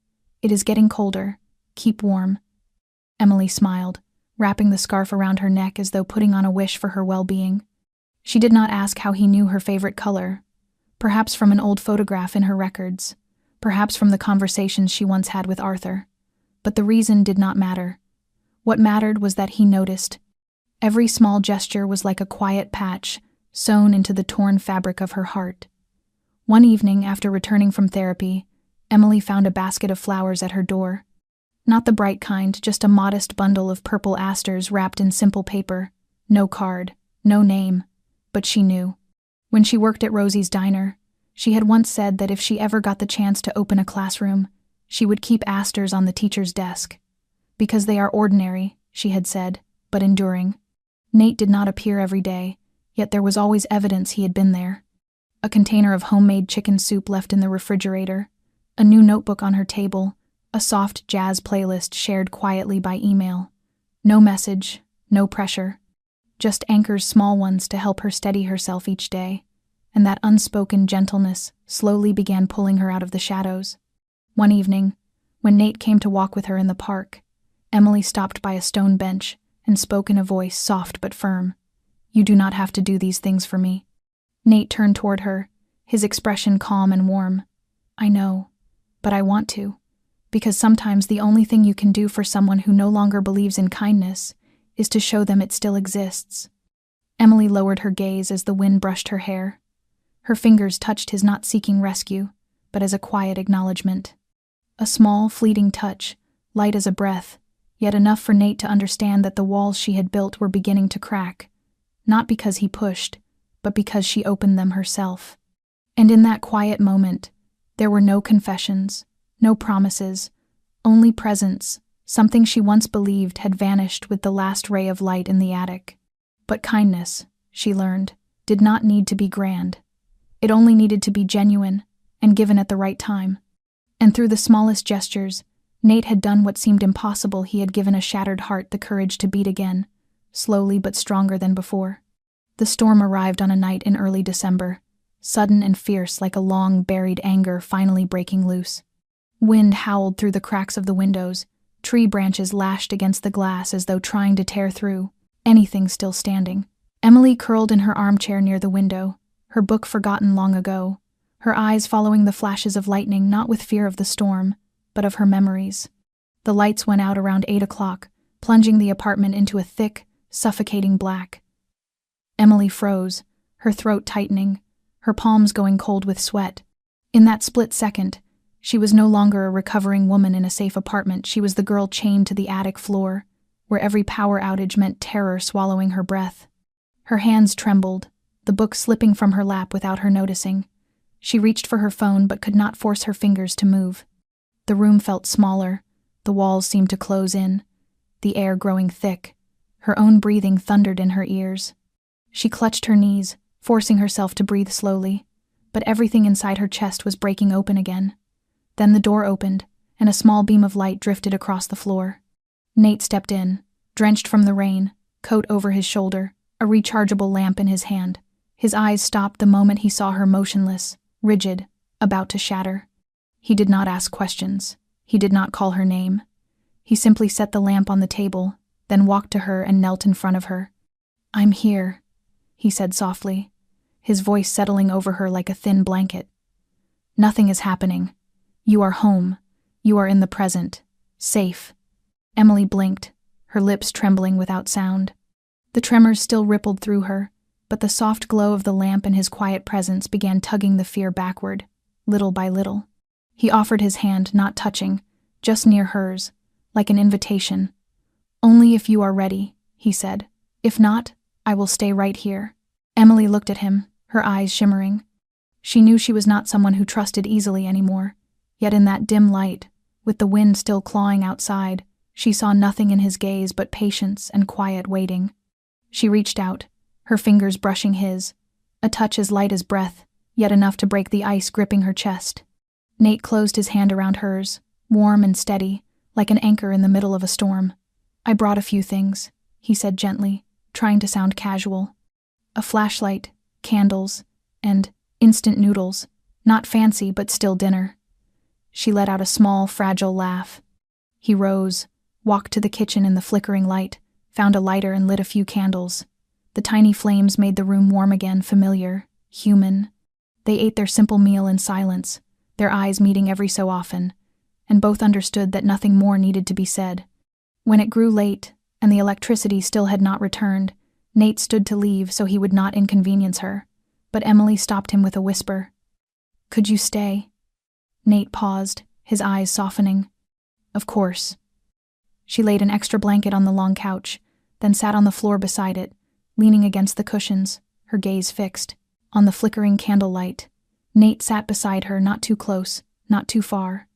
"It is getting colder. Keep warm." Emily smiled, wrapping the scarf around her neck as though putting on a wish for her well-being. She did not ask how he knew her favorite color. Perhaps from an old photograph in her records. Perhaps from the conversations she once had with Arthur. But the reason did not matter. What mattered was that he noticed. Every small gesture was like a quiet patch sewn into the torn fabric of her heart. One evening, after returning from therapy, Emily found a basket of flowers at her door. Not the bright kind, just a modest bundle of purple asters wrapped in simple paper. No card, no name. But she knew. When she worked at Rosie's diner, she had once said that if she ever got the chance to open a classroom, she would keep asters on the teacher's desk. Because they are ordinary, she had said, but enduring. Nate did not appear every day, yet there was always evidence he had been there. A container of homemade chicken soup left in the refrigerator, a new notebook on her table, a soft jazz playlist shared quietly by email. No message, no pressure. Just anchors, small ones, to help her steady herself each day. And that unspoken gentleness slowly began pulling her out of the shadows. One evening, when Nate came to walk with her in the park, Emily stopped by a stone bench and spoke in a voice soft but firm. "You do not have to do these things for me." Nate turned toward her, his expression calm and warm. "I know, but I want to, because sometimes the only thing you can do for someone who no longer believes in kindness is to show them it still exists." Emily lowered her gaze as the wind brushed her hair. Her fingers touched his, not seeking rescue, but as a quiet acknowledgement. A small, fleeting touch, light as a breath, yet enough for Nate to understand that the walls she had built were beginning to crack, not because he pushed, but because she opened them herself. And in that quiet moment, there were no confessions, no promises, only presence. Something she once believed had vanished with the last ray of light in the attic. But kindness, she learned, did not need to be grand. It only needed to be genuine and given at the right time. And through the smallest gestures, Nate had done what seemed impossible. He had given a shattered heart the courage to beat again, slowly but stronger than before. The storm arrived on a night in early December, sudden and fierce, like a long, buried anger finally breaking loose. Wind howled through the cracks of the windows. Tree branches lashed against the glass as though trying to tear through anything still standing. Emily curled in her armchair near the window, her book forgotten long ago, her eyes following the flashes of lightning, not with fear of the storm, but of her memories. The lights went out around 8 o'clock, plunging the apartment into a thick, suffocating black. Emily froze, her throat tightening, her palms going cold with sweat. In that split second, she was no longer a recovering woman in a safe apartment. She was the girl chained to the attic floor, where every power outage meant terror swallowing her breath. Her hands trembled, the book slipping from her lap without her noticing. She reached for her phone but could not force her fingers to move. The room felt smaller, the walls seemed to close in, the air growing thick. Her own breathing thundered in her ears. She clutched her knees, forcing herself to breathe slowly, but everything inside her chest was breaking open again. Then the door opened, and a small beam of light drifted across the floor. Nate stepped in, drenched from the rain, coat over his shoulder, a rechargeable lamp in his hand. His eyes stopped the moment he saw her motionless, rigid, about to shatter. He did not ask questions. He did not call her name. He simply set the lamp on the table, then walked to her and knelt in front of her. "I'm here," he said softly, his voice settling over her like a thin blanket. "Nothing is happening. You are home. You are in the present. Safe." Emily blinked, her lips trembling without sound. The tremors still rippled through her, but the soft glow of the lamp and his quiet presence began tugging the fear backward, little by little. He offered his hand, not touching, just near hers, like an invitation. "Only if you are ready," he said. "If not, I will stay right here." Emily looked at him, her eyes shimmering. She knew she was not someone who trusted easily anymore, yet in that dim light, with the wind still clawing outside, she saw nothing in his gaze but patience and quiet waiting. She reached out, her fingers brushing his, a touch as light as breath, yet enough to break the ice gripping her chest. Nate closed his hand around hers, warm and steady, like an anchor in the middle of a storm. "I brought a few things," he said gently, trying to sound casual. "A flashlight, candles, and instant noodles. Not fancy, but still dinner." She let out a small, fragile laugh. He rose, walked to the kitchen in the flickering light, found a lighter and lit a few candles. The tiny flames made the room warm again, familiar, human. They ate their simple meal in silence, their eyes meeting every so often, and both understood that nothing more needed to be said. When it grew late, and the electricity still had not returned, Nate stood to leave so he would not inconvenience her, but Emily stopped him with a whisper. "Could you stay?" Nate paused, his eyes softening. "Of course." She laid an extra blanket on the long couch, then sat on the floor beside it, leaning against the cushions, her gaze fixed on the flickering candlelight. Nate sat beside her, not too close, not too far.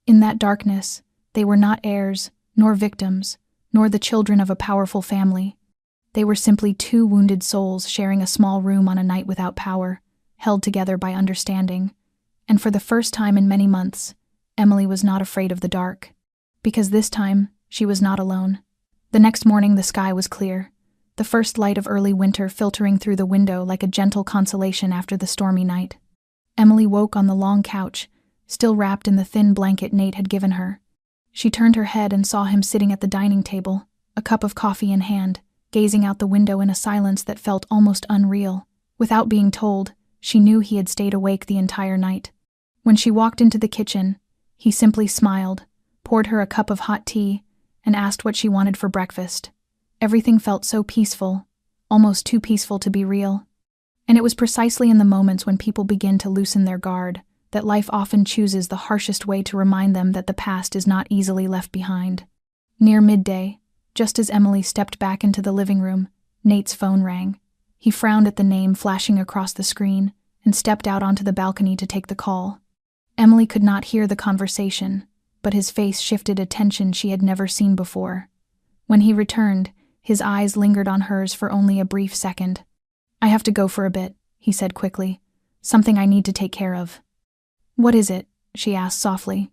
In that darkness, they were not heirs, nor victims, nor the children of a powerful family. They were simply two wounded souls sharing a small room on a night without power, held together by understanding. And for the first time in many months, Emily was not afraid of the dark. Because this time, she was not alone. The next morning the sky was clear, the first light of early winter filtering through the window like a gentle consolation after the stormy night. Emily woke on the long couch, still wrapped in the thin blanket Nate had given her. She turned her head and saw him sitting at the dining table, a cup of coffee in hand, gazing out the window in a silence that felt almost unreal. Without being told, she knew he had stayed awake the entire night. When she walked into the kitchen, he simply smiled, poured her a cup of hot tea, and asked what she wanted for breakfast. Everything felt so peaceful, almost too peaceful to be real. And it was precisely in the moments when people begin to loosen their guard that life often chooses the harshest way to remind them that the past is not easily left behind. Near midday, just as Emily stepped back into the living room, Nate's phone rang. He frowned at the name flashing across the screen and stepped out onto the balcony to take the call. Emily could not hear the conversation, but his face shifted a tension she had never seen before. When he returned, his eyes lingered on hers for only a brief second. "I have to go for a bit," he said quickly. "Something I need to take care of." "What is it?" she asked softly.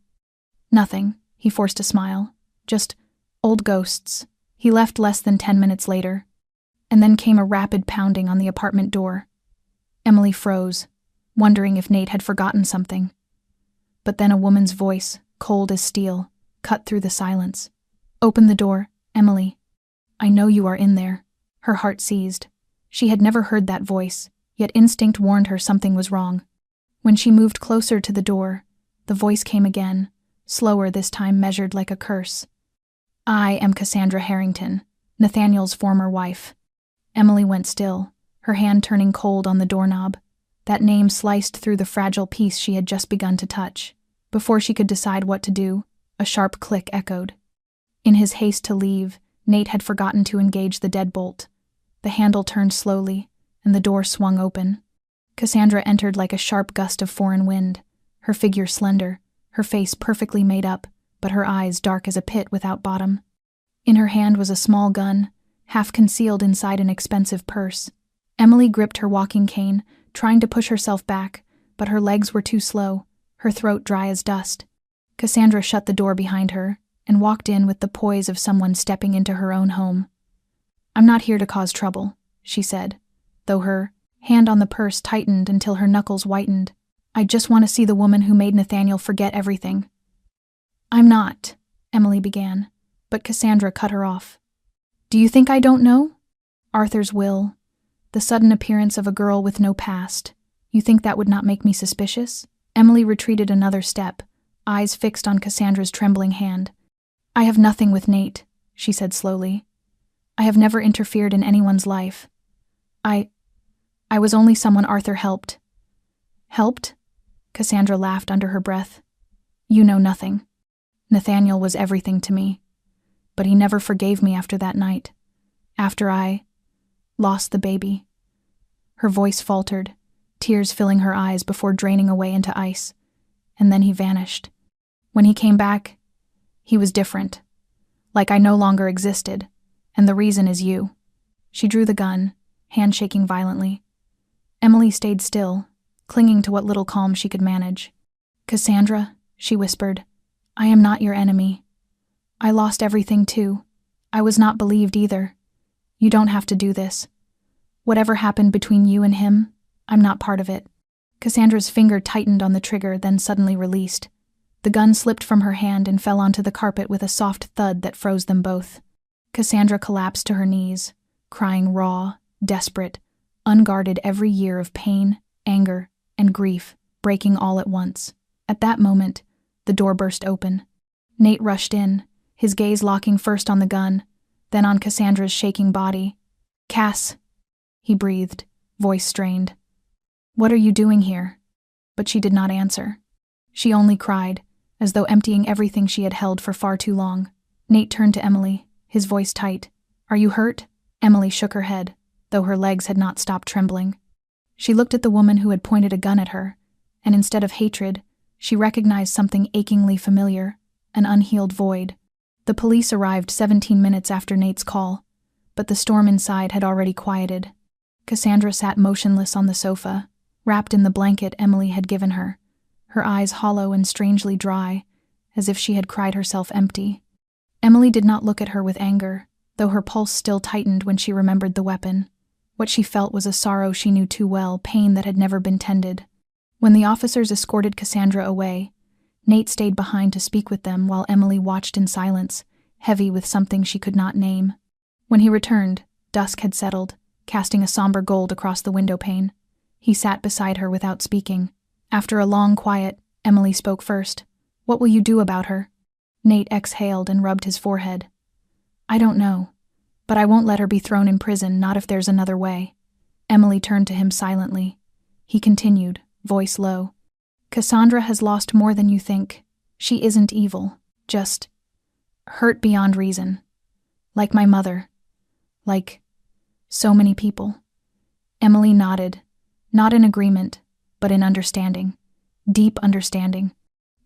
"Nothing," he forced a smile. "Just old ghosts." He left less than 10 minutes later, and then came a rapid pounding on the apartment door. Emily froze, wondering if Nate had forgotten something. But then a woman's voice, cold as steel, cut through the silence. "Open the door, Emily. I know you are in there." Her heart seized. She had never heard that voice, yet instinct warned her something was wrong. When she moved closer to the door, the voice came again, slower this time, measured like a curse. "I am Cassandra Harrington, Nathaniel's former wife." Emily went still, her hand turning cold on the doorknob. That name sliced through the fragile piece she had just begun to touch. Before she could decide what to do, a sharp click echoed. In his haste to leave, Nate had forgotten to engage the deadbolt. The handle turned slowly, and the door swung open. Cassandra entered like a sharp gust of foreign wind, her figure slender, her face perfectly made up, but her eyes dark as a pit without bottom. In her hand was a small gun, half concealed inside an expensive purse. Emily gripped her walking cane, trying to push herself back, but her legs were too slow, her throat dry as dust. Cassandra shut the door behind her and walked in with the poise of someone stepping into her own home. "I'm not here to cause trouble," she said, though her hand on the purse tightened until her knuckles whitened. "I just want to see the woman who made Nathaniel forget everything." "I'm not," Emily began, but Cassandra cut her off. "Do you think I don't know? Arthur's will, the sudden appearance of a girl with no past. You think that would not make me suspicious?" Emily retreated another step, eyes fixed on Cassandra's trembling hand. "I have nothing with Nate," she said slowly. "I have never interfered in anyone's life. I was only someone Arthur helped." "Helped?" Cassandra laughed under her breath. "You know nothing. Nathaniel was everything to me. But he never forgave me after that night. After I lost the baby." Her voice faltered, tears filling her eyes before draining away into ice. And then he vanished. When he came back, he was different. Like I no longer existed. And the reason is you. She drew the gun, hand shaking violently. Emily stayed still, clinging to what little calm she could manage. "Cassandra," she whispered, "I am not your enemy. I lost everything too. I was not believed either. You don't have to do this. Whatever happened between you and him, I'm not part of it." Cassandra's finger tightened on the trigger, then suddenly released. The gun slipped from her hand and fell onto the carpet with a soft thud that froze them both. Cassandra collapsed to her knees, crying raw, desperate, unguarded, every year of pain, anger, and grief, breaking all at once. At that moment, the door burst open. Nate rushed in, his gaze locking first on the gun, then on Cassandra's shaking body. "Cass," he breathed, voice strained. "What are you doing here?" But she did not answer. She only cried, as though emptying everything she had held for far too long. Nate turned to Emily, his voice tight. "Are you hurt?" Emily shook her head, though her legs had not stopped trembling. She looked at the woman who had pointed a gun at her, and instead of hatred, she recognized something achingly familiar, an unhealed void. The police arrived 17 minutes after Nate's call, but the storm inside had already quieted. Cassandra sat motionless on the sofa, wrapped in the blanket Emily had given her, her eyes hollow and strangely dry, as if she had cried herself empty. Emily did not look at her with anger, though her pulse still tightened when she remembered the weapon. What she felt was a sorrow she knew too well, pain that had never been tended. When the officers escorted Cassandra away, Nate stayed behind to speak with them while Emily watched in silence, heavy with something she could not name. When he returned, dusk had settled, casting a somber gold across the window pane. He sat beside her without speaking. After a long quiet, Emily spoke first. "What will you do about her?" Nate exhaled and rubbed his forehead. "I don't know, but I won't let her be thrown in prison, not if there's another way." Emily turned to him silently. He continued, voice low. "Cassandra has lost more than you think. She isn't evil, just hurt beyond reason. Like my mother. Like so many people." Emily nodded, not in agreement, but in understanding. Deep understanding.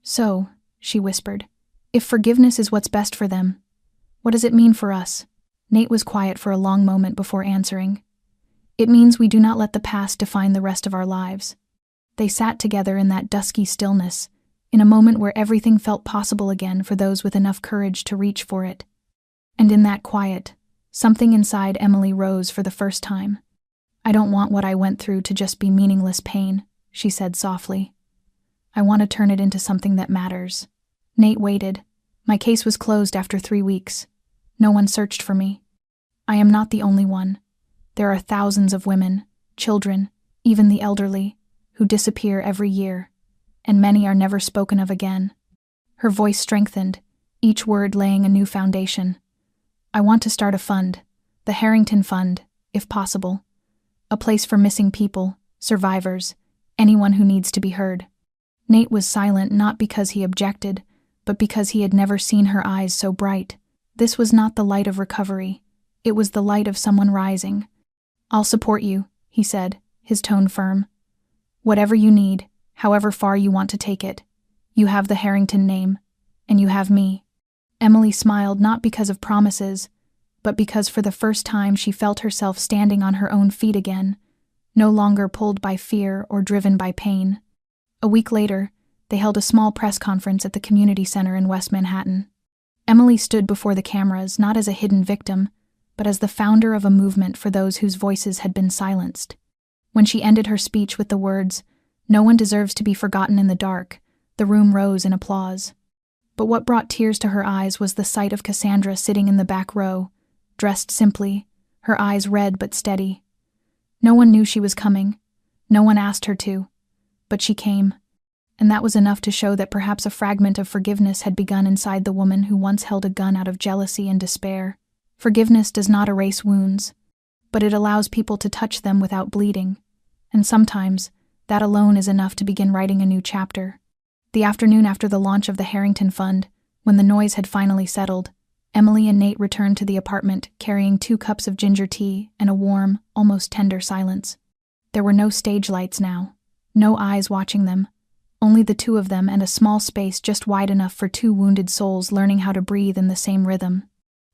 "So," she whispered, "if forgiveness is what's best for them, what does it mean for us?" Nate was quiet for a long moment before answering. "It means we do not let the past define the rest of our lives." They sat together in that dusky stillness, in a moment where everything felt possible again for those with enough courage to reach for it. And in that quiet, something inside Emily rose for the first time. "I don't want what I went through to just be meaningless pain," she said softly. "I want to turn it into something that matters." Nate waited. "My case was closed after 3 weeks. No one searched for me. I am not the only one. There are thousands of women, children, even the elderly, who disappear every year, and many are never spoken of again." Her voice strengthened, each word laying a new foundation. "I want to start a fund, the Harrington Fund, if possible. A place for missing people, survivors, anyone who needs to be heard. Nate was silent not because he objected, but because he had never seen her eyes so bright. This was not the light of recovery. It was the light of someone rising. "I'll support you," he said, his tone firm. "Whatever you need, however far you want to take it. You have the Harrington name, and you have me." Emily smiled not because of promises, but because for the first time she felt herself standing on her own feet again, no longer pulled by fear or driven by pain. A week later, they held a small press conference at the community center in West Manhattan. Emily stood before the cameras not as a hidden victim, but as the founder of a movement for those whose voices had been silenced. When she ended her speech with the words, "No one deserves to be forgotten in the dark," the room rose in applause. But what brought tears to her eyes was the sight of Cassandra sitting in the back row, dressed simply, her eyes red but steady. No one knew she was coming. No one asked her to. But she came. And that was enough to show that perhaps a fragment of forgiveness had begun inside the woman who once held a gun out of jealousy and despair. Forgiveness does not erase wounds, but it allows people to touch them without bleeding. And sometimes, that alone is enough to begin writing a new chapter. The afternoon after the launch of the Harrington Fund, when the noise had finally settled, Emily and Nate returned to the apartment carrying 2 cups of ginger tea and a warm, almost tender silence. There were no stage lights now, no eyes watching them, only the 2 of them and a small space just wide enough for 2 wounded souls learning how to breathe in the same rhythm.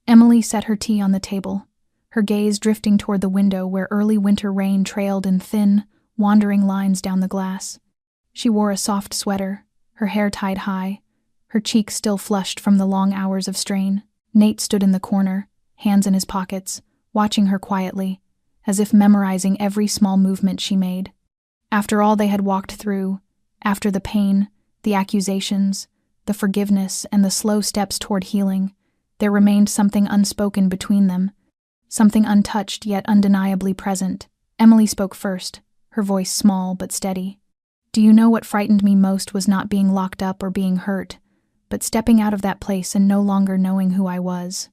Emily set her tea on the table, her gaze drifting toward the window where early winter rain trailed in thin, wandering lines down the glass. She wore a soft sweater, her hair tied high, her cheeks still flushed from the long hours of strain. Nate stood in the corner, hands in his pockets, watching her quietly, as if memorizing every small movement she made. After all they had walked through, after the pain, the accusations, the forgiveness, and the slow steps toward healing, there remained something unspoken between them, something untouched yet undeniably present. Emily spoke first, her voice small but steady. "Do you know what frightened me most was not being locked up or being hurt, but stepping out of that place and no longer knowing who I was?"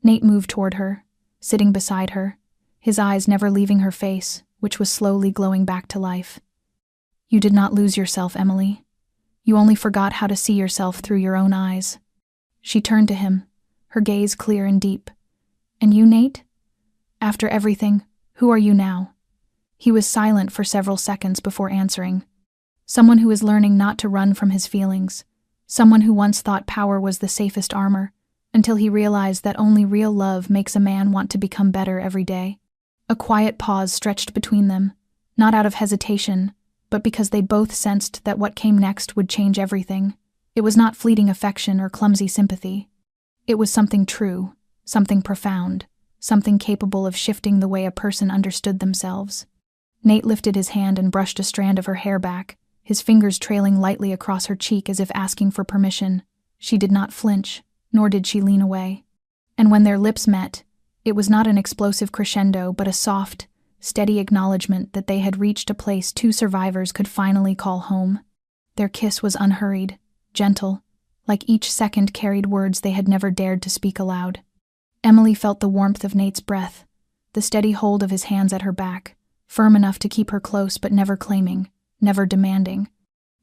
Nate moved toward her, sitting beside her, his eyes never leaving her face, which was slowly glowing back to life. "You did not lose yourself, Emily. You only forgot how to see yourself through your own eyes." She turned to him, her gaze clear and deep. "And you, Nate? After everything, who are you now?" He was silent for several seconds before answering. Someone who is learning not to run from his feelings. Someone who once thought power was the safest armor, until he realized that only real love makes a man want to become better every day. A quiet pause stretched between them, not out of hesitation, but because they both sensed that what came next would change everything. It was not fleeting affection or clumsy sympathy. It was something true, something profound, something capable of shifting the way a person understood themselves. Nate lifted his hand and brushed a strand of her hair back, his fingers trailing lightly across her cheek as if asking for permission. She did not flinch, nor did she lean away. And when their lips met, it was not an explosive crescendo but a soft, steady acknowledgement that they had reached a place 2 survivors could finally call home. Their kiss was unhurried, gentle, like each second carried words they had never dared to speak aloud. Emily felt the warmth of Nate's breath, the steady hold of his hands at her back, firm enough to keep her close but never claiming, never demanding.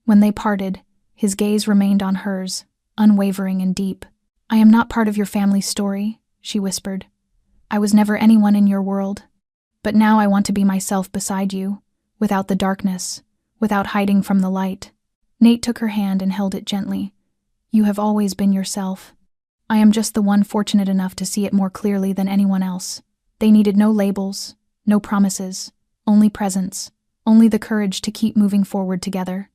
When they parted, his gaze remained on hers, unwavering and deep. "I am not part of your family's story," she whispered. "I was never anyone in your world. But now I want to be myself beside you, without the darkness, without hiding from the light." Nate took her hand and held it gently. "You have always been yourself. I am just the one fortunate enough to see it more clearly than anyone else." They needed no labels, no promises, only presence, only the courage to keep moving forward together.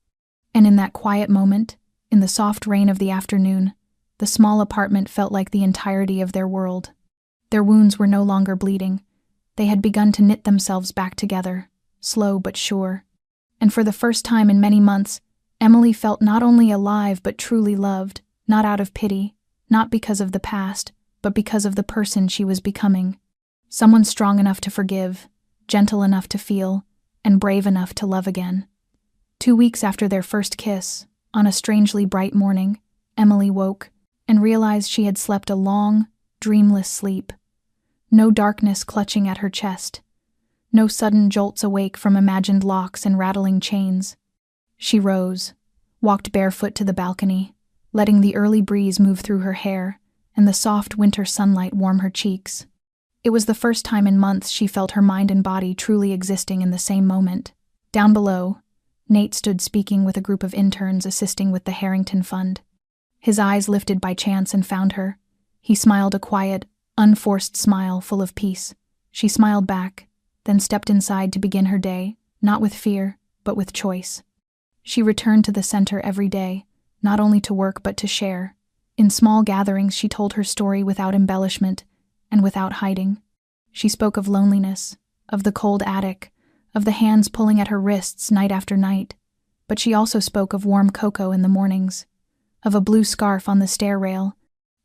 And in that quiet moment, in the soft rain of the afternoon, the small apartment felt like the entirety of their world. Their wounds were no longer bleeding. They had begun to knit themselves back together, slow but sure. And for the first time in many months, Emily felt not only alive but truly loved, not out of pity, not because of the past, but because of the person she was becoming. Someone strong enough to forgive, gentle enough to feel, and brave enough to love again. 2 weeks after their first kiss, on a strangely bright morning, Emily woke and realized she had slept a long, dreamless sleep. No darkness clutching at her chest. No sudden jolts awake from imagined locks and rattling chains. She rose, walked barefoot to the balcony, letting the early breeze move through her hair and the soft winter sunlight warm her cheeks. It was the first time in months she felt her mind and body truly existing in the same moment. Down below, Nate stood speaking with a group of interns assisting with the Harrington Fund. His eyes lifted by chance and found her. He smiled a quiet, unforced smile full of peace. She smiled back, then stepped inside to begin her day, not with fear, but with choice. She returned to the center every day, not only to work but to share. In small gatherings she told her story without embellishment and without hiding. She spoke of loneliness, of the cold attic, of the hands pulling at her wrists night after night, but she also spoke of warm cocoa in the mornings, of a blue scarf on the stair rail,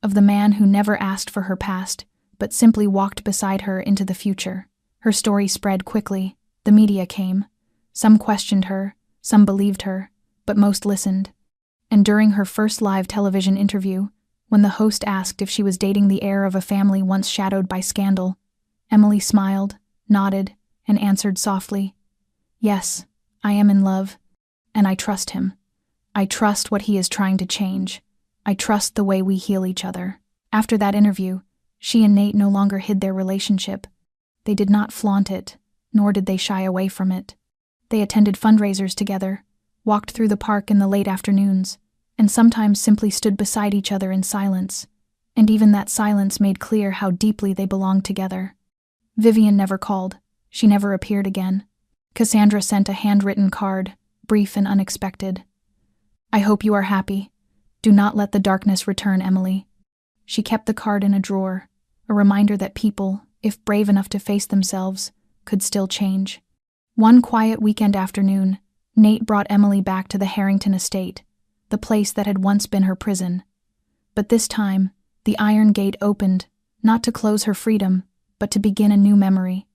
of the man who never asked for her past, but simply walked beside her into the future. Her story spread quickly. The media came. Some questioned her, some believed her, but most listened. And during her first live television interview, when the host asked if she was dating the heir of a family once shadowed by scandal, Emily smiled, nodded, and answered softly, "Yes, I am in love, and I trust him. I trust what he is trying to change. I trust the way we heal each other." After that interview, she and Nate no longer hid their relationship. They did not flaunt it, nor did they shy away from it. They attended fundraisers together, walked through the park in the late afternoons, and sometimes simply stood beside each other in silence, and even that silence made clear how deeply they belonged together. Vivian never called. She never appeared again. Cassandra sent a handwritten card, brief and unexpected. "I hope you are happy. Do not let the darkness return, Emily." She kept the card in a drawer, a reminder that people, if brave enough to face themselves, could still change. One quiet weekend afternoon, Nate brought Emily back to the Harrington estate, the place that had once been her prison. But this time, the iron gate opened, not to close her freedom, but to begin a new memory.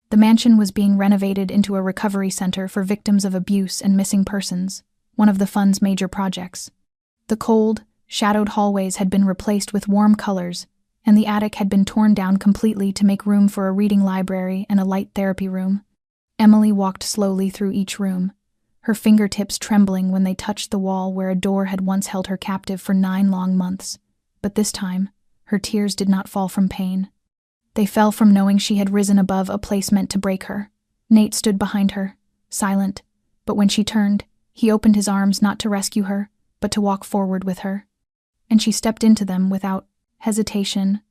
The mansion was being renovated into a recovery center for victims of abuse and missing persons, one of the fund's major projects. The cold, shadowed hallways had been replaced with warm colors, and the attic had been torn down completely to make room for a reading library and a light therapy room. Emily walked slowly through each room, her fingertips trembling when they touched the wall where a door had once held her captive for 9 long months. But this time, her tears did not fall from pain. They fell from knowing she had risen above a place meant to break her. Nate stood behind her, silent, but when she turned, he opened his arms not to rescue her, but to walk forward with her. And she stepped into them without hesitation.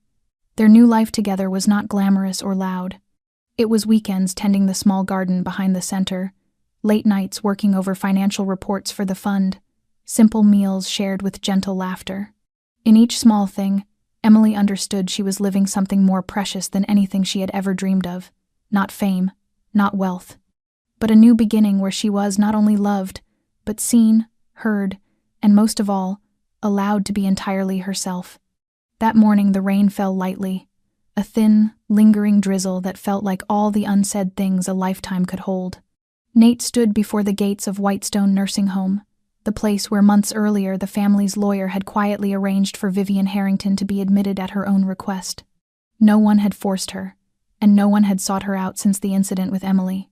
Their new life together was not glamorous or loud. It was weekends tending the small garden behind the center, late nights working over financial reports for the fund, simple meals shared with gentle laughter. In each small thing, Emily understood she was living something more precious than anything she had ever dreamed of. Not fame, not wealth, but a new beginning where she was not only loved, but seen, heard, and most of all, allowed to be entirely herself. That morning the rain fell lightly, a thin, lingering drizzle that felt like all the unsaid things a lifetime could hold. Nate stood before the gates of Whitestone Nursing Home, the place where months earlier the family's lawyer had quietly arranged for Vivian Harrington to be admitted at her own request. No one had forced her, and no one had sought her out since the incident with Emily.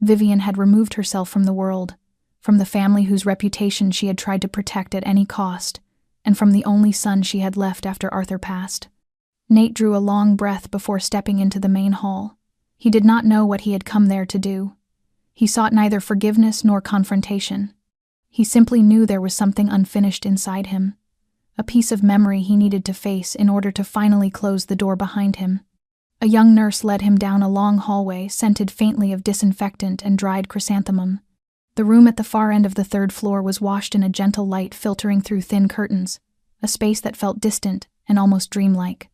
Vivian had removed herself from the world, from the family whose reputation she had tried to protect at any cost, and from the only son she had left after Arthur passed. Nate drew a long breath before stepping into the main hall. He did not know what he had come there to do. He sought neither forgiveness nor confrontation. He simply knew there was something unfinished inside him, a piece of memory he needed to face in order to finally close the door behind him. A young nurse led him down a long hallway scented faintly of disinfectant and dried chrysanthemum. The room at the far end of the 3rd floor was washed in a gentle light filtering through thin curtains, a space that felt distant and almost dreamlike.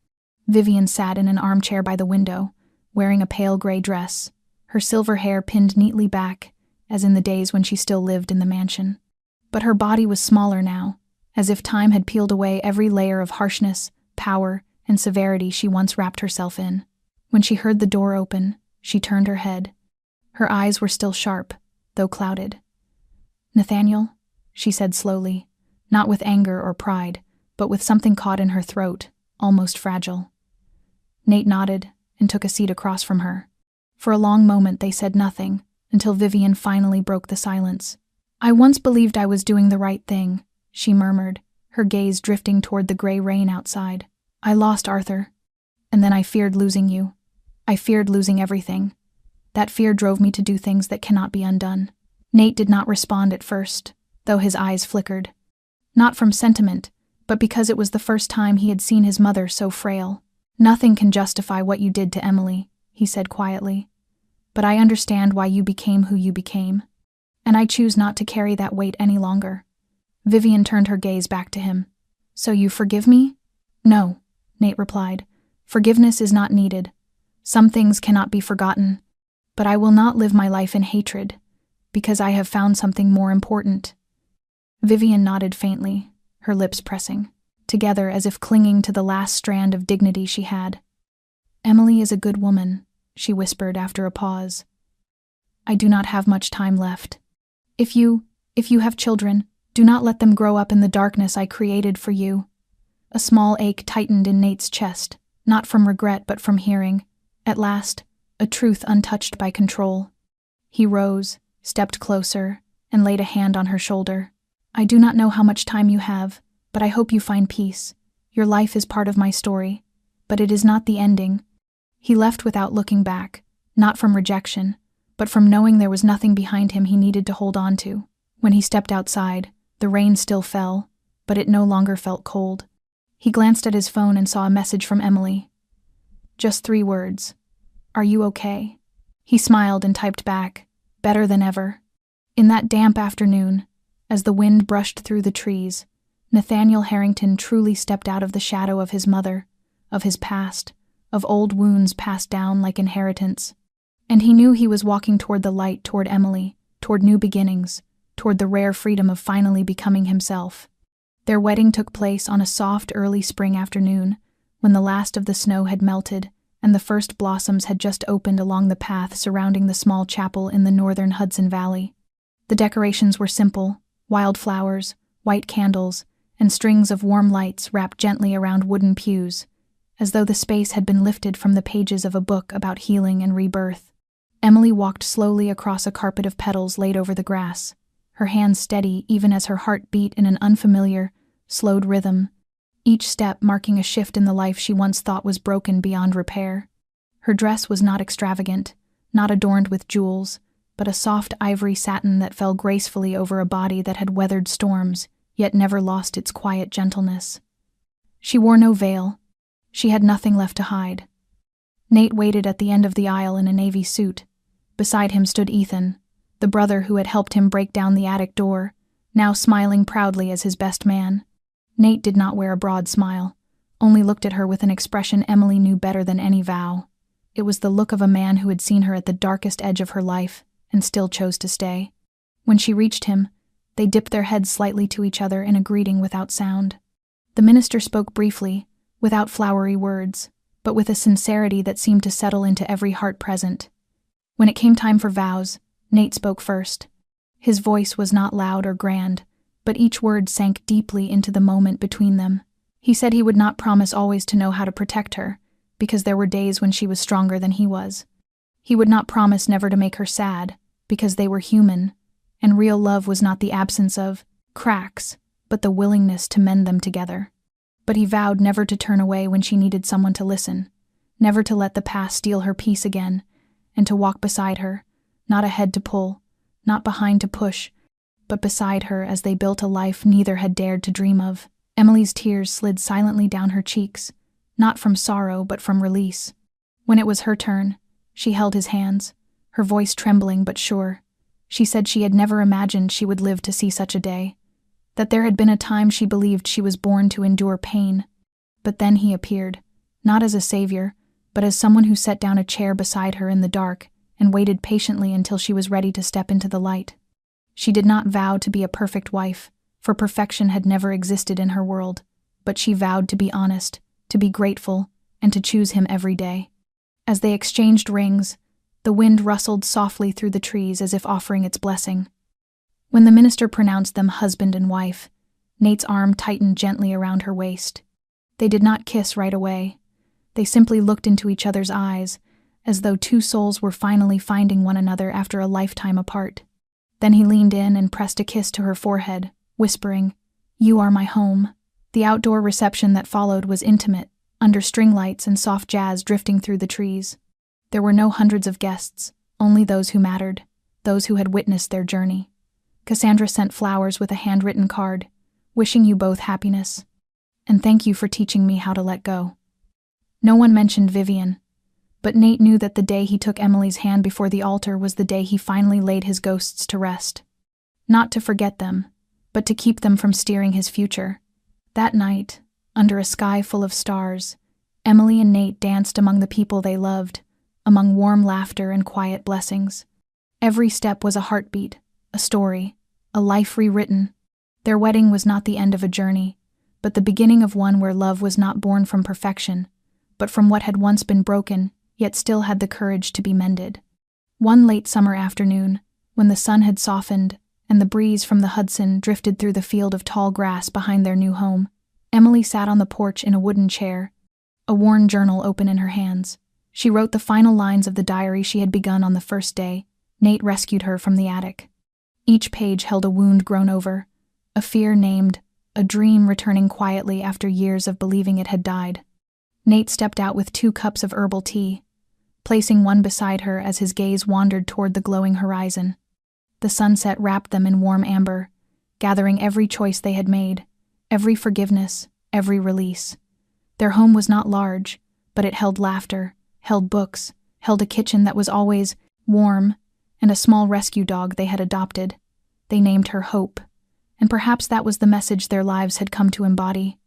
Vivian sat in an armchair by the window, wearing a pale gray dress, her silver hair pinned neatly back, as in the days when she still lived in the mansion. But her body was smaller now, as if time had peeled away every layer of harshness, power, and severity she once wrapped herself in. When she heard the door open, she turned her head. Her eyes were still sharp, though clouded. "Nathaniel," she said slowly, not with anger or pride, but with something caught in her throat, almost fragile. Nate nodded and took a seat across from her. For a long moment they said nothing, until Vivian finally broke the silence. "I once believed I was doing the right thing," she murmured, her gaze drifting toward the gray rain outside. "I lost Arthur. And then I feared losing you. I feared losing everything. That fear drove me to do things that cannot be undone." Nate did not respond at first, though his eyes flickered. Not from sentiment, but because it was the first time he had seen his mother so frail. "Nothing can justify what you did to Emily," he said quietly. "But I understand why you became who you became. And I choose not to carry that weight any longer." Vivian turned her gaze back to him. "So you forgive me?" "No," Nate replied. "Forgiveness is not needed. Some things cannot be forgotten. But I will not live my life in hatred, because I have found something more important." Vivian nodded faintly, her lips pressing together as if clinging to the last strand of dignity she had. "Emily is a good woman," she whispered after a pause. "I do not have much time left. If you have children, do not let them grow up in the darkness I created for you." A small ache tightened in Nate's chest, not from regret but from hearing, at last, a truth untouched by control. He rose, stepped closer, and laid a hand on her shoulder. "I do not know how much time you have, but I hope you find peace. Your life is part of my story, but it is not the ending." He left without looking back, not from rejection, but from knowing there was nothing behind him he needed to hold on to. When he stepped outside, the rain still fell, but it no longer felt cold. He glanced at his phone and saw a message from Emily. Just 3 words. "Are you okay?" He smiled and typed back, "Better than ever." In that damp afternoon, as the wind brushed through the trees, Nathaniel Harrington truly stepped out of the shadow of his mother, of his past, of old wounds passed down like inheritance. And he knew he was walking toward the light, toward Emily, toward new beginnings, toward the rare freedom of finally becoming himself. Their wedding took place on a soft early spring afternoon, when the last of the snow had melted and the first blossoms had just opened along the path surrounding the small chapel in the northern Hudson Valley. The decorations were simple: wildflowers, white candles, and strings of warm lights wrapped gently around wooden pews, as though the space had been lifted from the pages of a book about healing and rebirth. Emily walked slowly across a carpet of petals laid over the grass, her hands steady even as her heart beat in an unfamiliar, slowed rhythm, each step marking a shift in the life she once thought was broken beyond repair. Her dress was not extravagant, not adorned with jewels, but a soft ivory satin that fell gracefully over a body that had weathered storms, yet never lost its quiet gentleness. She wore no veil. She had nothing left to hide. Nate waited at the end of the aisle in a navy suit. Beside him stood Ethan, the brother who had helped him break down the attic door, now smiling proudly as his best man. Nate did not wear a broad smile, only looked at her with an expression Emily knew better than any vow. It was the look of a man who had seen her at the darkest edge of her life and still chose to stay. When she reached him, they dipped their heads slightly to each other in a greeting without sound. The minister spoke briefly, without flowery words, but with a sincerity that seemed to settle into every heart present. When it came time for vows, Nate spoke first. His voice was not loud or grand, but each word sank deeply into the moment between them. He said he would not promise always to know how to protect her, because there were days when she was stronger than he was. He would not promise never to make her sad, because they were human, and real love was not the absence of cracks, but the willingness to mend them together. But he vowed never to turn away when she needed someone to listen, never to let the past steal her peace again, and to walk beside her, not ahead to pull, not behind to push, but beside her as they built a life neither had dared to dream of. Emily's tears slid silently down her cheeks, not from sorrow but from release. When it was her turn, she held his hands, her voice trembling but sure. She said she had never imagined she would live to see such a day, that there had been a time she believed she was born to endure pain. But then he appeared, not as a savior, but as someone who set down a chair beside her in the dark and waited patiently until she was ready to step into the light. She did not vow to be a perfect wife, for perfection had never existed in her world, but she vowed to be honest, to be grateful, and to choose him every day. As they exchanged rings, the wind rustled softly through the trees as if offering its blessing. When the minister pronounced them husband and wife, Nate's arm tightened gently around her waist. They did not kiss right away. They simply looked into each other's eyes, as though two souls were finally finding one another after a lifetime apart. Then he leaned in and pressed a kiss to her forehead, whispering, "You are my home." The outdoor reception that followed was intimate, under string lights and soft jazz drifting through the trees. There were no hundreds of guests, only those who mattered, those who had witnessed their journey. Cassandra sent flowers with a handwritten card, wishing you both happiness. And thank you for teaching me how to let go. No one mentioned Vivian, but Nate knew that the day he took Emily's hand before the altar was the day he finally laid his ghosts to rest. Not to forget them, but to keep them from steering his future. That night, under a sky full of stars, Emily and Nate danced among the people they loved, among warm laughter and quiet blessings. Every step was a heartbeat, a story, a life rewritten. Their wedding was not the end of a journey, but the beginning of one where love was not born from perfection, but from what had once been broken, yet still had the courage to be mended. One late summer afternoon, when the sun had softened and the breeze from the Hudson drifted through the field of tall grass behind their new home, Emily sat on the porch in a wooden chair, a worn journal open in her hands. She wrote the final lines of the diary she had begun on the first day Nate rescued her from the attic. Each page held a wound grown over, a fear named, a dream returning quietly after years of believing it had died. Nate stepped out with 2 cups of herbal tea, placing one beside her as his gaze wandered toward the glowing horizon. The sunset wrapped them in warm amber, gathering every choice they had made, every forgiveness, every release. Their home was not large, but it held laughter, held books, held a kitchen that was always warm, and a small rescue dog they had adopted. They named her Hope, and perhaps that was the message their lives had come to embody.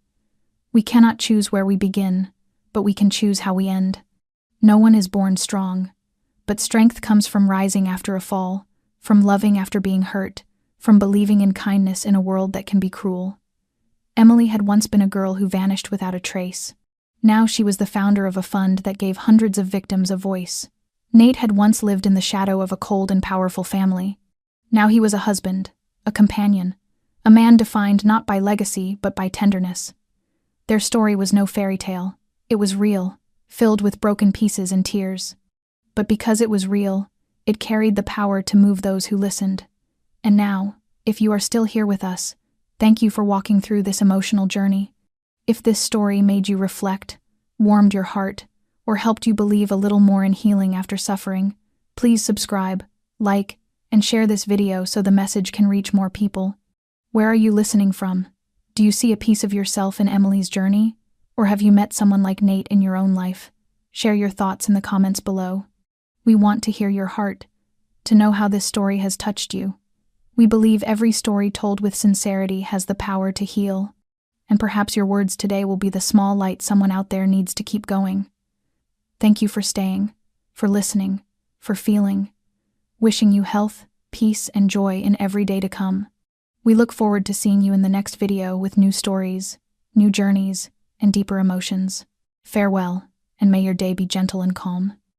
We cannot choose where we begin, but we can choose how we end. No one is born strong, but strength comes from rising after a fall, from loving after being hurt, from believing in kindness in a world that can be cruel. Emily had once been a girl who vanished without a trace. Now she was the founder of a fund that gave hundreds of victims a voice. Nate had once lived in the shadow of a cold and powerful family. Now he was a husband, a companion, a man defined not by legacy but by tenderness. Their story was no fairy tale. It was real, filled with broken pieces and tears. But because it was real, it carried the power to move those who listened. And now, if you are still here with us, thank you for walking through this emotional journey. If this story made you reflect, warmed your heart, or helped you believe a little more in healing after suffering, please subscribe, like, and share this video so the message can reach more people. Where are you listening from? Do you see a piece of yourself in Emily's journey? Or have you met someone like Nate in your own life? Share your thoughts in the comments below. We want to hear your heart, to know how this story has touched you. We believe every story told with sincerity has the power to heal, and perhaps your words today will be the small light someone out there needs to keep going. Thank you for staying, for listening, for feeling. Wishing you health, peace, and joy in every day to come. We look forward to seeing you in the next video with new stories, new journeys, and deeper emotions. Farewell, and may your day be gentle and calm.